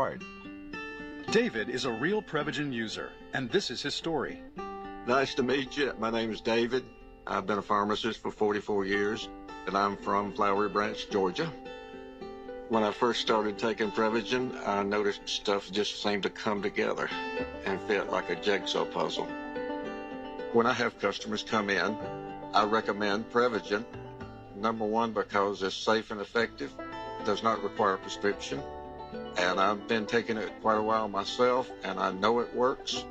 Q: David is a real Prevagen user, and this is his story.
R: Nice to meet you. My name is David. I've been a pharmacist for 44 years, and I'm from Flowery Branch, Georgia. When I first started taking Prevagen, I noticed stuff just seemed to come together and fit like a jigsaw puzzle. When I have customers come in, I recommend Prevagen. Number one, because it's safe and effective, does not require a prescription, and I've been taking it quite a while myself, and I know it works.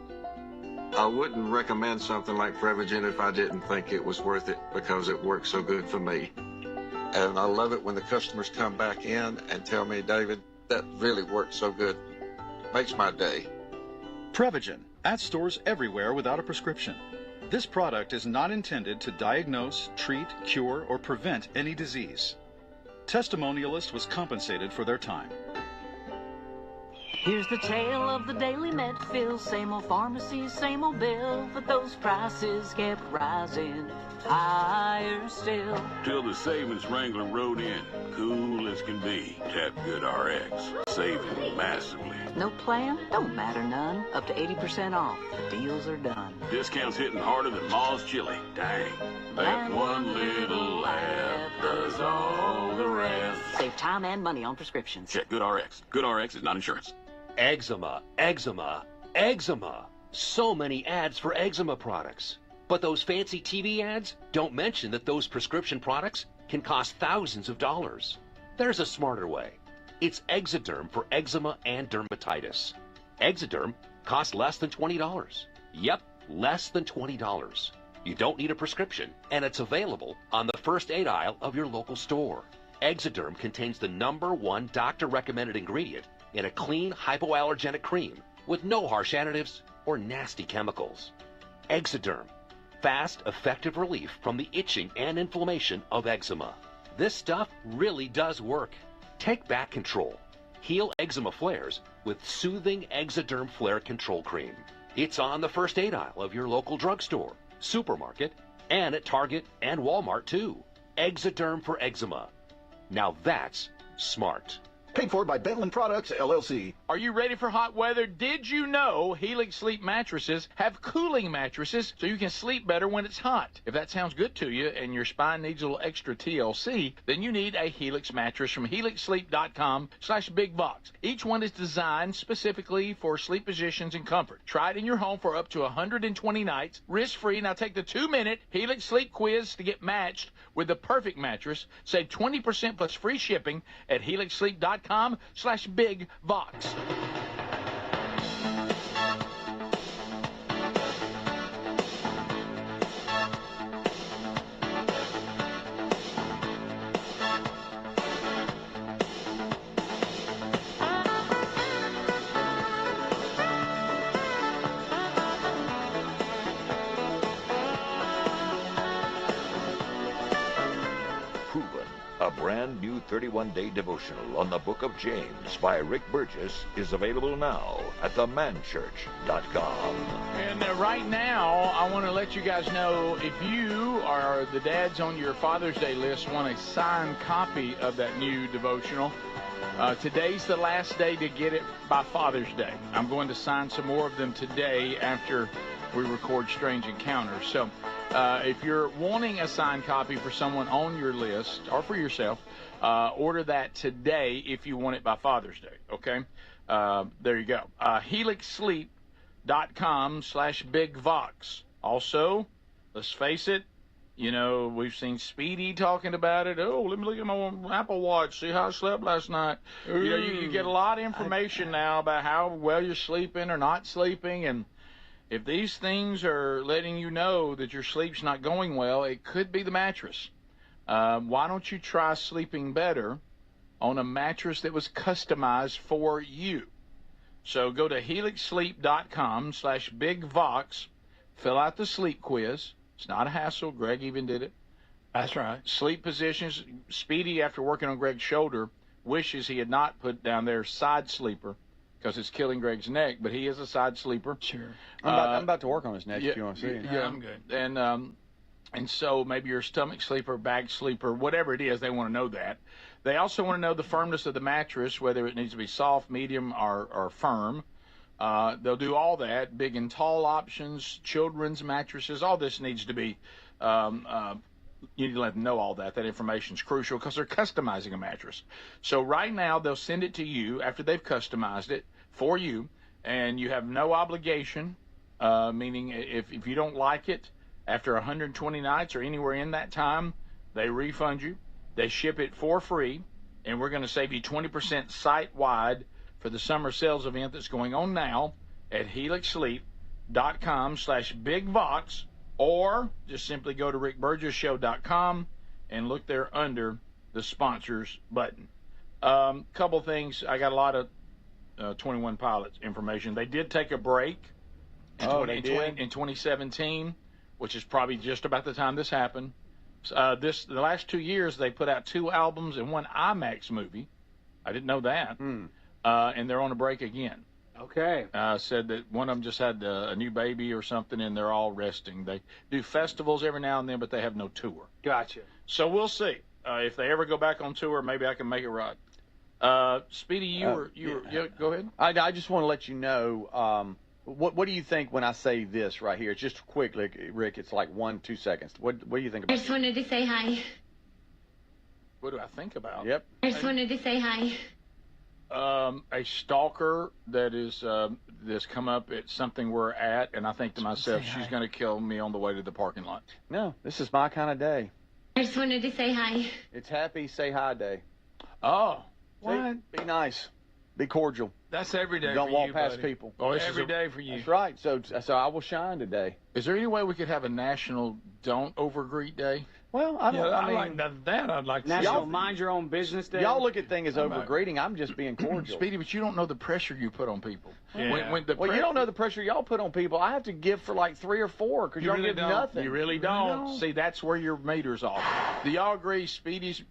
R: I wouldn't recommend something like Prevagen if I didn't think it was worth it, because it works so good for me. And I love it when the customers come back in and tell me, David, that really works so good. Makes my day.
Q: Prevagen, at stores everywhere without a prescription. This product is not intended to diagnose, treat, cure, or prevent any disease. Testimonialist was compensated for their time.
H: Here's the tale of the daily med fill. Same old pharmacy, same old bill, but those prices kept rising higher still.
S: Till the savings wrangler rode in, cool as can be. Tap Good RX, saving massively.
H: No plan? Don't matter none. Up to 80% off. The deals are done.
S: Discounts hitting harder than Ma's chili. Dang. That one little app does all the rest.
H: Save time and money on prescriptions.
S: Check Good RX. Good RX is not insurance.
T: Eczema, eczema, eczema. So many ads for eczema products. But those fancy TV ads don't mention that those prescription products can cost thousands of dollars. There's a smarter way. It's Exoderm for eczema and dermatitis. Exoderm costs less than $20. Yep, less than $20. You don't need a prescription, and it's available on the first aid aisle of your local store. Exoderm contains the #1 doctor-recommended ingredient in a clean, hypoallergenic cream with no harsh additives or nasty chemicals. Exoderm. Fast, effective relief from the itching and inflammation of eczema. This stuff really does work. Take back control. Heal eczema flares with soothing Exoderm Flare Control Cream. It's on the first aid aisle of your local drugstore, supermarket, and at Target and Walmart too. Exoderm for eczema. Now that's smart.
P: Paid for by Bentland Products, LLC.
K: Are you ready for hot weather? Did you know Helix Sleep mattresses have cooling mattresses so you can sleep better when it's hot? If that sounds good to you and your spine needs a little extra TLC, then you need a Helix mattress from helixsleep.com/bigbox. Each one is designed specifically for sleep positions and comfort. Try it in your home for up to 120 nights, risk-free. Now take the 2-minute Helix Sleep quiz to get matched with the perfect mattress. Save 20% plus free shipping at helixsleep.com/bigbox.
U: A brand new 31-day devotional on the book of James by Rick Burgess is available now at themanchurch.com.
K: And right now, I want to let you guys know, if you are the dads on your Father's Day list, want a signed copy of that new devotional, today's the last day to get it by Father's Day. I'm going to sign some more of them today after we record Strange Encounters. So if you're wanting a signed copy for someone on your list or for yourself, order that today if you want it by Father's Day, okay? There you go. HelixSleep.com/BigVox. Also, let's face it, you know, we've seen Speedy talking about it. Oh, let me look at my Apple Watch, see how I slept last night. You know, you get a lot of information now about how well you're sleeping or not sleeping, and if these things are letting you know that your sleep's not going well, it could be the mattress. Why don't you try sleeping better on a mattress that was customized for you? So go to HelixSleep.com/BigVox, fill out the sleep quiz. It's not a hassle. Greg even did it.
M: That's right.
K: Sleep positions. Speedy, after working on Greg's shoulder, wishes he had not put down there side sleeper because it's killing Greg's neck, but he is a side sleeper.
M: Sure.
L: I'm about to work on his neck if you want to see it.
K: Yeah, I'm good. And so maybe your stomach sleeper, back sleeper, whatever it is, they want to know that. They also want to know the firmness of the mattress, whether it needs to be soft, medium, or firm. They'll do all that, big and tall options, children's mattresses, all this needs to be, you need to let them know all that. That information is crucial because they're customizing a mattress. So right now, they'll send it to you after they've customized it for you, and you have no obligation, meaning if you don't like it, after 120 nights or anywhere in that time, they refund you. They ship it for free, and we're going to save you 20% site-wide for the summer sales event that's going on now at HelixSleep.com/BigVox, or just simply go to RickBurgessShow.com and look there under the sponsors button. Couple things. I got a lot of 21 Pilots information. They did take a break in 2017, which is probably just about the time this happened. The last 2 years, they put out 2 albums and 1 IMAX movie. I didn't know that. And they're on a break again.
N: Okay.
K: Said that one of them just had a new baby or something, and they're all resting. They do festivals every now and then, but they have no tour.
N: Gotcha.
K: So we'll see. If they ever go back on tour, maybe I can make it right. Speedy, you were go ahead.
L: I just want to let you know, what do you think when I say this right here? It's just quickly, Rick, it's like 1-2 seconds. What do you think about
A: I just wanted to say hi.
K: What do I think about?
L: Yep.
A: I just wanted to say hi.
K: A stalker that is that's come up at something we're at, and I think to myself, she's going to kill me on the way to the parking lot.
L: No, this is my kind of day.
A: I just wanted to say hi.
L: It's happy say hi day.
K: Oh,
L: what? Be nice. Be cordial.
M: That's every day.
L: Don't
M: for
L: walk
M: you,
L: past
M: buddy.
L: people.
K: Oh,
M: Every day for you.
L: That's right. So I will shine today.
K: Is there any way we could have a national don't overgreet day?
L: Well, I don't.
M: Yeah,
L: I mean,
M: like that. I'd like to see.
N: National Mind Your Own Business Day.
L: Y'all look at things as overgreeting. I'm just being cordial.
K: Speedy, but you don't know the pressure you put on people.
M: Yeah.
L: Well, you don't know the pressure y'all put on people. I have to give for like 3 or 4 because y'all
K: really
L: give
K: don't.
L: nothing.
K: You really don't. See, that's where your meter's off. Do y'all agree Speedy's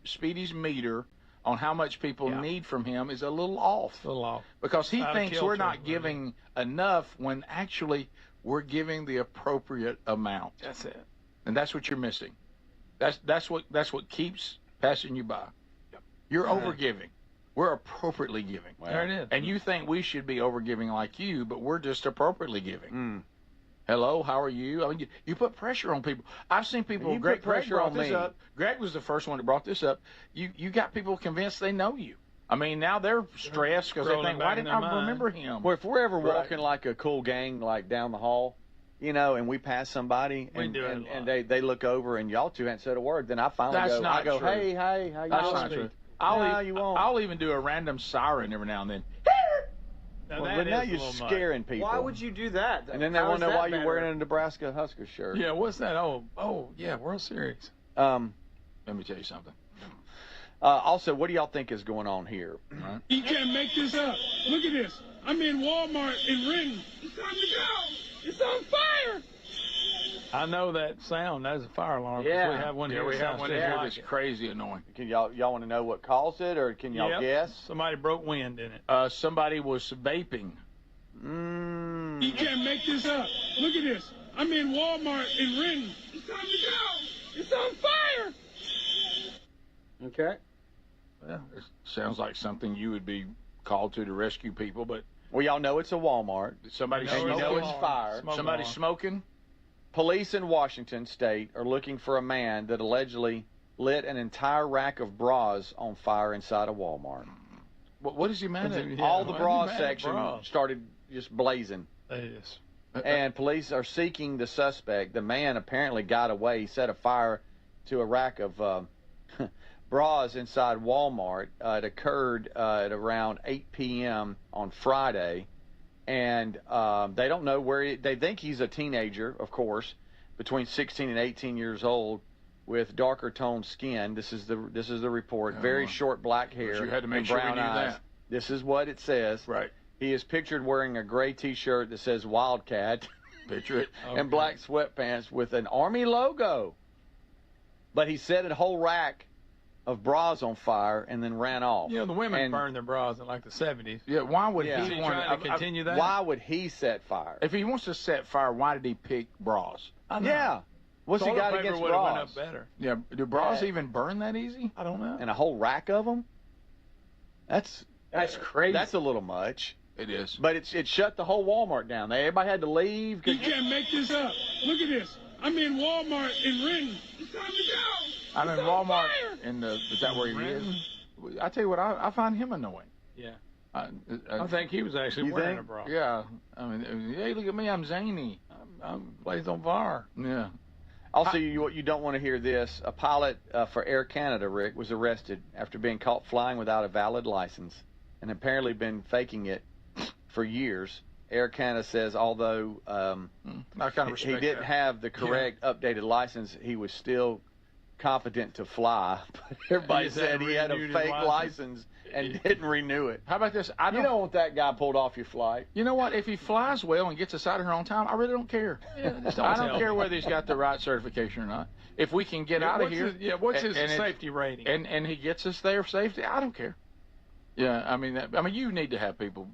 K: meter on how much people need from him is a little off?
M: A little off.
K: Because he
M: Out of
K: thinks we're
M: kilter,
K: not giving enough when actually we're giving the appropriate amount.
M: That's it.
K: And that's what you're missing. That's what keeps passing you by. You're overgiving. We're appropriately giving.
M: There it is.
K: And you think we should be overgiving like you, but we're just appropriately giving. Hello, how are you? I mean, you put pressure on people. I've seen people.
L: You
K: Greg
L: put pressure
K: brought
L: on
K: this
L: me.
K: up. Greg was the first one that brought this up. You got people convinced they know you. I mean, now they're stressed because they
M: Scrolling
K: think,
M: back
K: why
M: in
K: didn't
M: their
K: I
M: mind.
K: remember him?
L: Well, if we're ever
K: Right.
L: walking like a cool gang, like down the hall, you know, and we pass somebody,
M: We
L: and,
M: do it
L: and,
M: a lot.
L: and they look over, and y'all two haven't said a word, then I finally
K: That's
L: go,
K: not
L: I go,
K: true.
L: hey, how you
K: That's
L: doing?
K: not true.
L: No,
K: I'll even do a random siren every now and then.
M: Now,
L: Well,
M: that
L: but now
M: is a
L: you're
M: little much.
L: scaring people.
N: Why would you do that?
L: And then they
N: How
L: want
N: is
L: to know
N: that
L: why you're
N: better?
L: wearing a Nebraska Husker shirt.
M: Yeah, what's that? Oh, yeah, World Series.
K: Let me tell you something.
L: Also, what do y'all think is going on here?
V: You can't make this up. Look at this. I'm in Walmart in Renton. It's time to go. It's on fire.
M: I know that sound. That's a fire alarm. 'cause
N: Yeah.
M: We have one here.
K: we
M: that
K: have
M: sounds
K: one
M: just
K: here
M: like
K: that's
M: it.
K: crazy annoying.
L: Can y'all want to know what caused it, or can y'all
M: Yep.
L: guess?
M: Somebody broke wind in it.
K: Somebody was vaping.
V: You can't make this up. Look at this. I'm in Walmart in Renton. It's time to go. It's on fire.
N: Okay.
K: Well, it sounds like something you would be called to rescue people, but
L: Well, y'all know it's a Walmart.
K: somebody's
L: And you
K: smoking.
L: know it's fire.
M: Smoke
K: Somebody's
M: alarm.
K: smoking.
L: Police in Washington State are looking for a man that allegedly lit an entire rack of bras on fire inside a Walmart.
K: What is he mad at?
L: All the bra section started just blazing.
M: Yes.
L: And police are seeking the suspect. The man apparently got away. He set a fire to a rack of bras inside Walmart. It occurred at around 8 p.m. on Friday. And they don't know where they think he's a teenager, of course, between 16 and 18 years old, with darker toned skin. This is the report. Very short black hair
K: You had to make
L: and
K: sure we
L: brown
K: knew
L: eyes.
K: that.
L: This is what it says.
K: Right.
L: He is pictured wearing a gray T-shirt that says Wildcat.
K: Picture it.
L: And black sweatpants with an Army logo. But he set a whole rack of bras on fire and then ran off.
M: You know, the women
L: And-
M: burned their bras in like the 70s.
K: Yeah, why would
L: Yeah.
K: he
M: Is he
K: want
M: trying to continue that?
L: Why would he set fire?
K: If he wants to set fire, why did he pick bras?
M: I know.
L: Yeah. What's he
M: Toilet
L: got
M: paper
L: against
M: would've went
L: bras?
M: up better.
K: Yeah, do bras
L: Yeah.
K: even burn that easy? I don't know.
L: And a whole rack of them? That's
N: crazy.
L: That's a little much.
K: It is.
L: But it shut the whole Walmart down. Everybody had to leave.
V: You can't make this up. Look at this. I'm in Walmart in Renton. It's time to go.
K: I'm in
V: It's on
K: Walmart,
V: fire.
K: and is that where he is? I tell you what, I find him annoying.
M: Yeah.
K: I
M: think he was actually
K: You
M: wearing
K: think?
M: a bra.
K: Yeah. I mean, hey, look at me, I'm zany. I'm blazed on fire. Yeah.
L: Also, you don't want to hear this. A pilot for Air Canada, Rick, was arrested after being caught flying without a valid license and apparently been faking it for years. Air Canada says although
K: I kind of
L: he
K: respect
L: didn't
K: that.
L: have the correct updated license, he was still competent to fly. But everybody
M: He just had
L: said he had a
M: renewed his
L: fake license and didn't renew it.
K: How about this?
L: You don't want that guy pulled off your flight.
K: You know what? If he flies well and gets us out of here on time, I really don't care.
M: just
K: I
M: don't
K: don't
M: tell
K: care
M: me.
K: whether he's got the right certification or not. If we can get
M: Yeah,
K: out of
M: what's
K: here,
M: his- what's his
K: it's-
M: safety rating?
K: and he gets us there safety, I don't care. Yeah, I mean, you need to have people,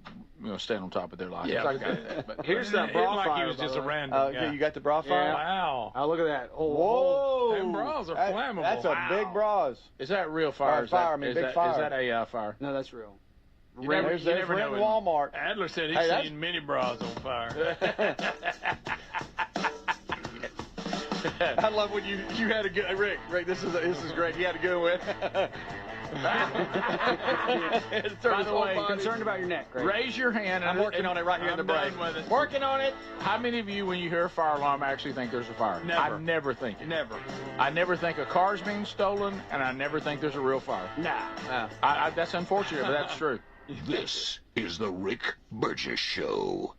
K: stand on top of their license.
M: Yeah,
K: I get that. But
N: Here's that bra
M: like
N: fire.
M: he was
N: by
M: just
N: the
M: a
N: way.
M: random guy.
L: Okay, you got the bra fire?
N: Yeah.
M: Wow.
N: Oh, look at that.
L: Whoa!
M: Them bras are
L: That-
M: flammable.
L: That's a
M: Wow.
L: big bras.
K: Is that real fire?
L: Or
K: Is
L: fire,
K: that,
L: I mean,
K: is
L: big
K: that,
L: fire.
K: Is that a fire?
N: No, that's real.
L: There's
M: never
L: Renton
M: know.
L: Walmart.
M: Adler said he's
L: Hey, that's-
M: seen many bras on fire.
L: I love when you had a good Rick. This is great. You had a good one.
N: By the way, concerned about your neck, right?
K: Raise your hand.
L: I'm working on it right here in the break. Working on it.
K: How many of you, when you hear a fire alarm, actually think there's a fire?
M: Never.
K: I never think it.
M: Never.
K: I never think a car's being stolen, and I never think there's a real fire.
N: Nah.
K: That's unfortunate, but that's true.
U: This is the Rick Burgess Show.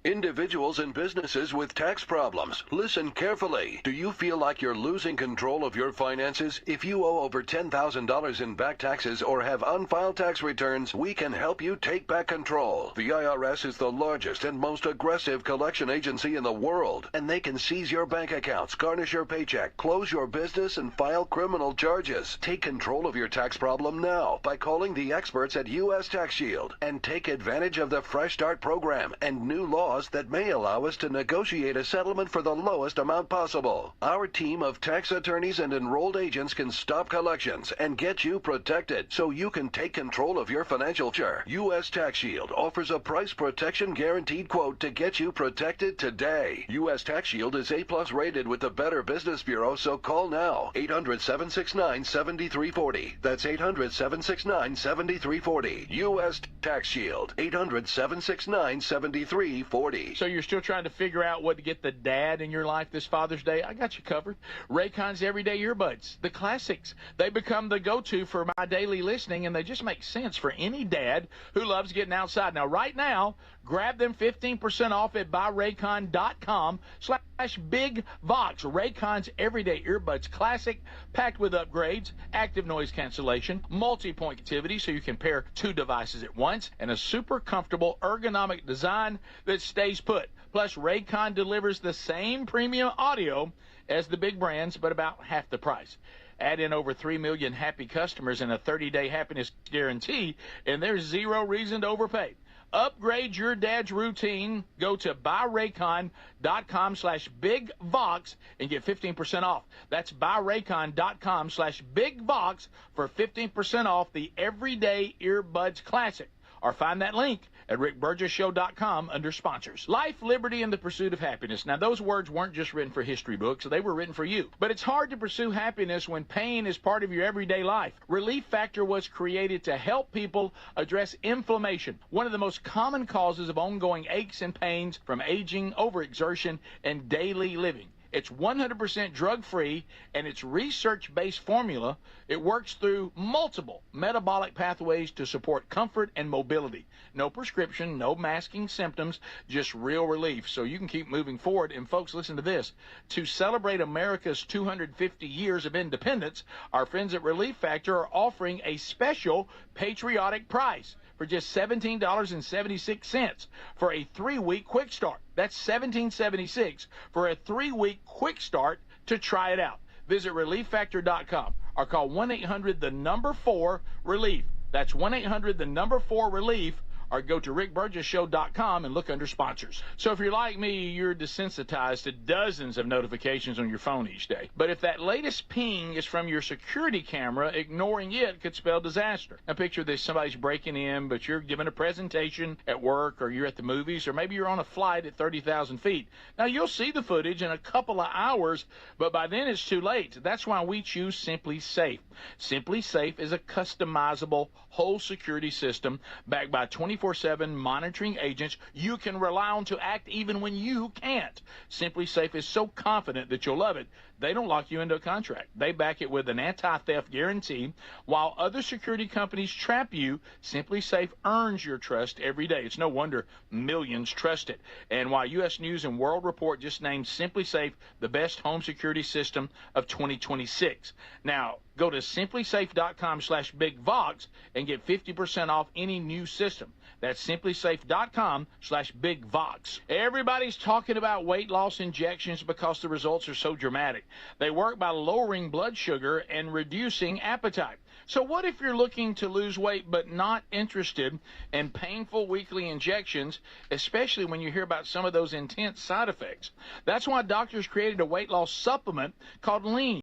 J: Individuals and businesses with tax problems, listen carefully. Do you feel like you're losing control of your finances? If you owe over $10,000 in back taxes or have unfiled tax returns, we can help you take back control. The IRS is the largest and most aggressive collection agency in the world, and they can seize your bank accounts, garnish your paycheck, close your business, and file criminal charges. Take control of your tax problem now by calling the experts at U.S. Tax Shield and take advantage of the Fresh Start program and new laws that may allow us to negotiate a settlement for the lowest amount possible. Our team of tax attorneys and enrolled agents can stop collections and get you protected so you can take control of your financial future. U.S. Tax Shield offers a price protection guaranteed quote to get you protected today. U.S. Tax Shield is A+ rated with the Better Business Bureau, so call now. 800-769-7340. That's 800-769-7340. U.S. Tax Shield. 800-769-7340.
K: So you're still trying to figure out what to get the dad in your life this Father's Day? I got you covered. Raycon's Everyday Earbuds, the classics. They become the go-to for my daily listening, and they just make sense for any dad who loves getting outside. Now, right now, grab them 15% off at buyraycon.com/BigVox. Raycon's Everyday Earbuds Classic, packed with upgrades, active noise cancellation, multi-point activity so you can pair two devices at once, and a super comfortable ergonomic design that stays put. Plus, Raycon delivers the same premium audio as the big brands, but about half the price. Add in over 3 million happy customers and a 30-day happiness guarantee, and there's zero reason to overpay. Upgrade your dad's routine. Go to buyraycon.com/BigVox and get 15% off. That's buyraycon.com/BigVox for 15% off the Everyday Earbuds Classic. or find that link at rickburgessshow.com under sponsors. Life, liberty, and the pursuit of happiness. Now, those words weren't just written for history books. They were written for you. But it's hard to pursue happiness when pain is part of your everyday life. Relief Factor was created to help people address inflammation, one of the most common causes of ongoing aches and pains from aging, overexertion, and daily living. It's 100% drug-free, and it's research-based formula. It works through multiple metabolic pathways to support comfort and mobility. No prescription, no masking symptoms, just real relief, so you can keep moving forward. And folks, listen to this. To celebrate America's 250 years of independence, our friends at Relief Factor are offering a special patriotic price for just $17.76 for a 3-week quick start. That's $17.76 for a 3-week quick start to try it out. Visit ReliefFactor.com or call 1-800-4-RELIEF. That's 1-800-4-RELIEF. Or go to rickburgessshow.com and look under sponsors. So if you're like me, you're desensitized to dozens of notifications on your phone each day. But if that latest ping is from your security camera, ignoring it could spell disaster. Now picture this, somebody's breaking in, but you're giving a presentation at work, or you're at the movies, or maybe you're on a flight at 30,000 feet. Now you'll see the footage in a couple of hours, but by then it's too late. That's why we choose Simply Safe. Simply Safe is a customizable whole security system backed by 24/7 monitoring agents you can rely on to act even when you can't. Simply Safe is so confident that you'll love it, they don't lock you into a contract. They back it with an anti-theft guarantee. While other security companies trap you, Simply Safe earns your trust every day. It's no wonder millions trust it. And while U.S. News and World Report just named Simply Safe the best home security system of 2026. Now, go to simplysafe.com/bigvox and get 50% off any new system. That's simplysafe.com/bigvox. Everybody's talking about weight loss injections because the results are so dramatic. They work by lowering blood sugar and reducing appetite. So what if you're looking to lose weight but not interested in painful weekly injections, especially when you hear about some of those intense side effects? That's why doctors created a weight loss supplement called Lean.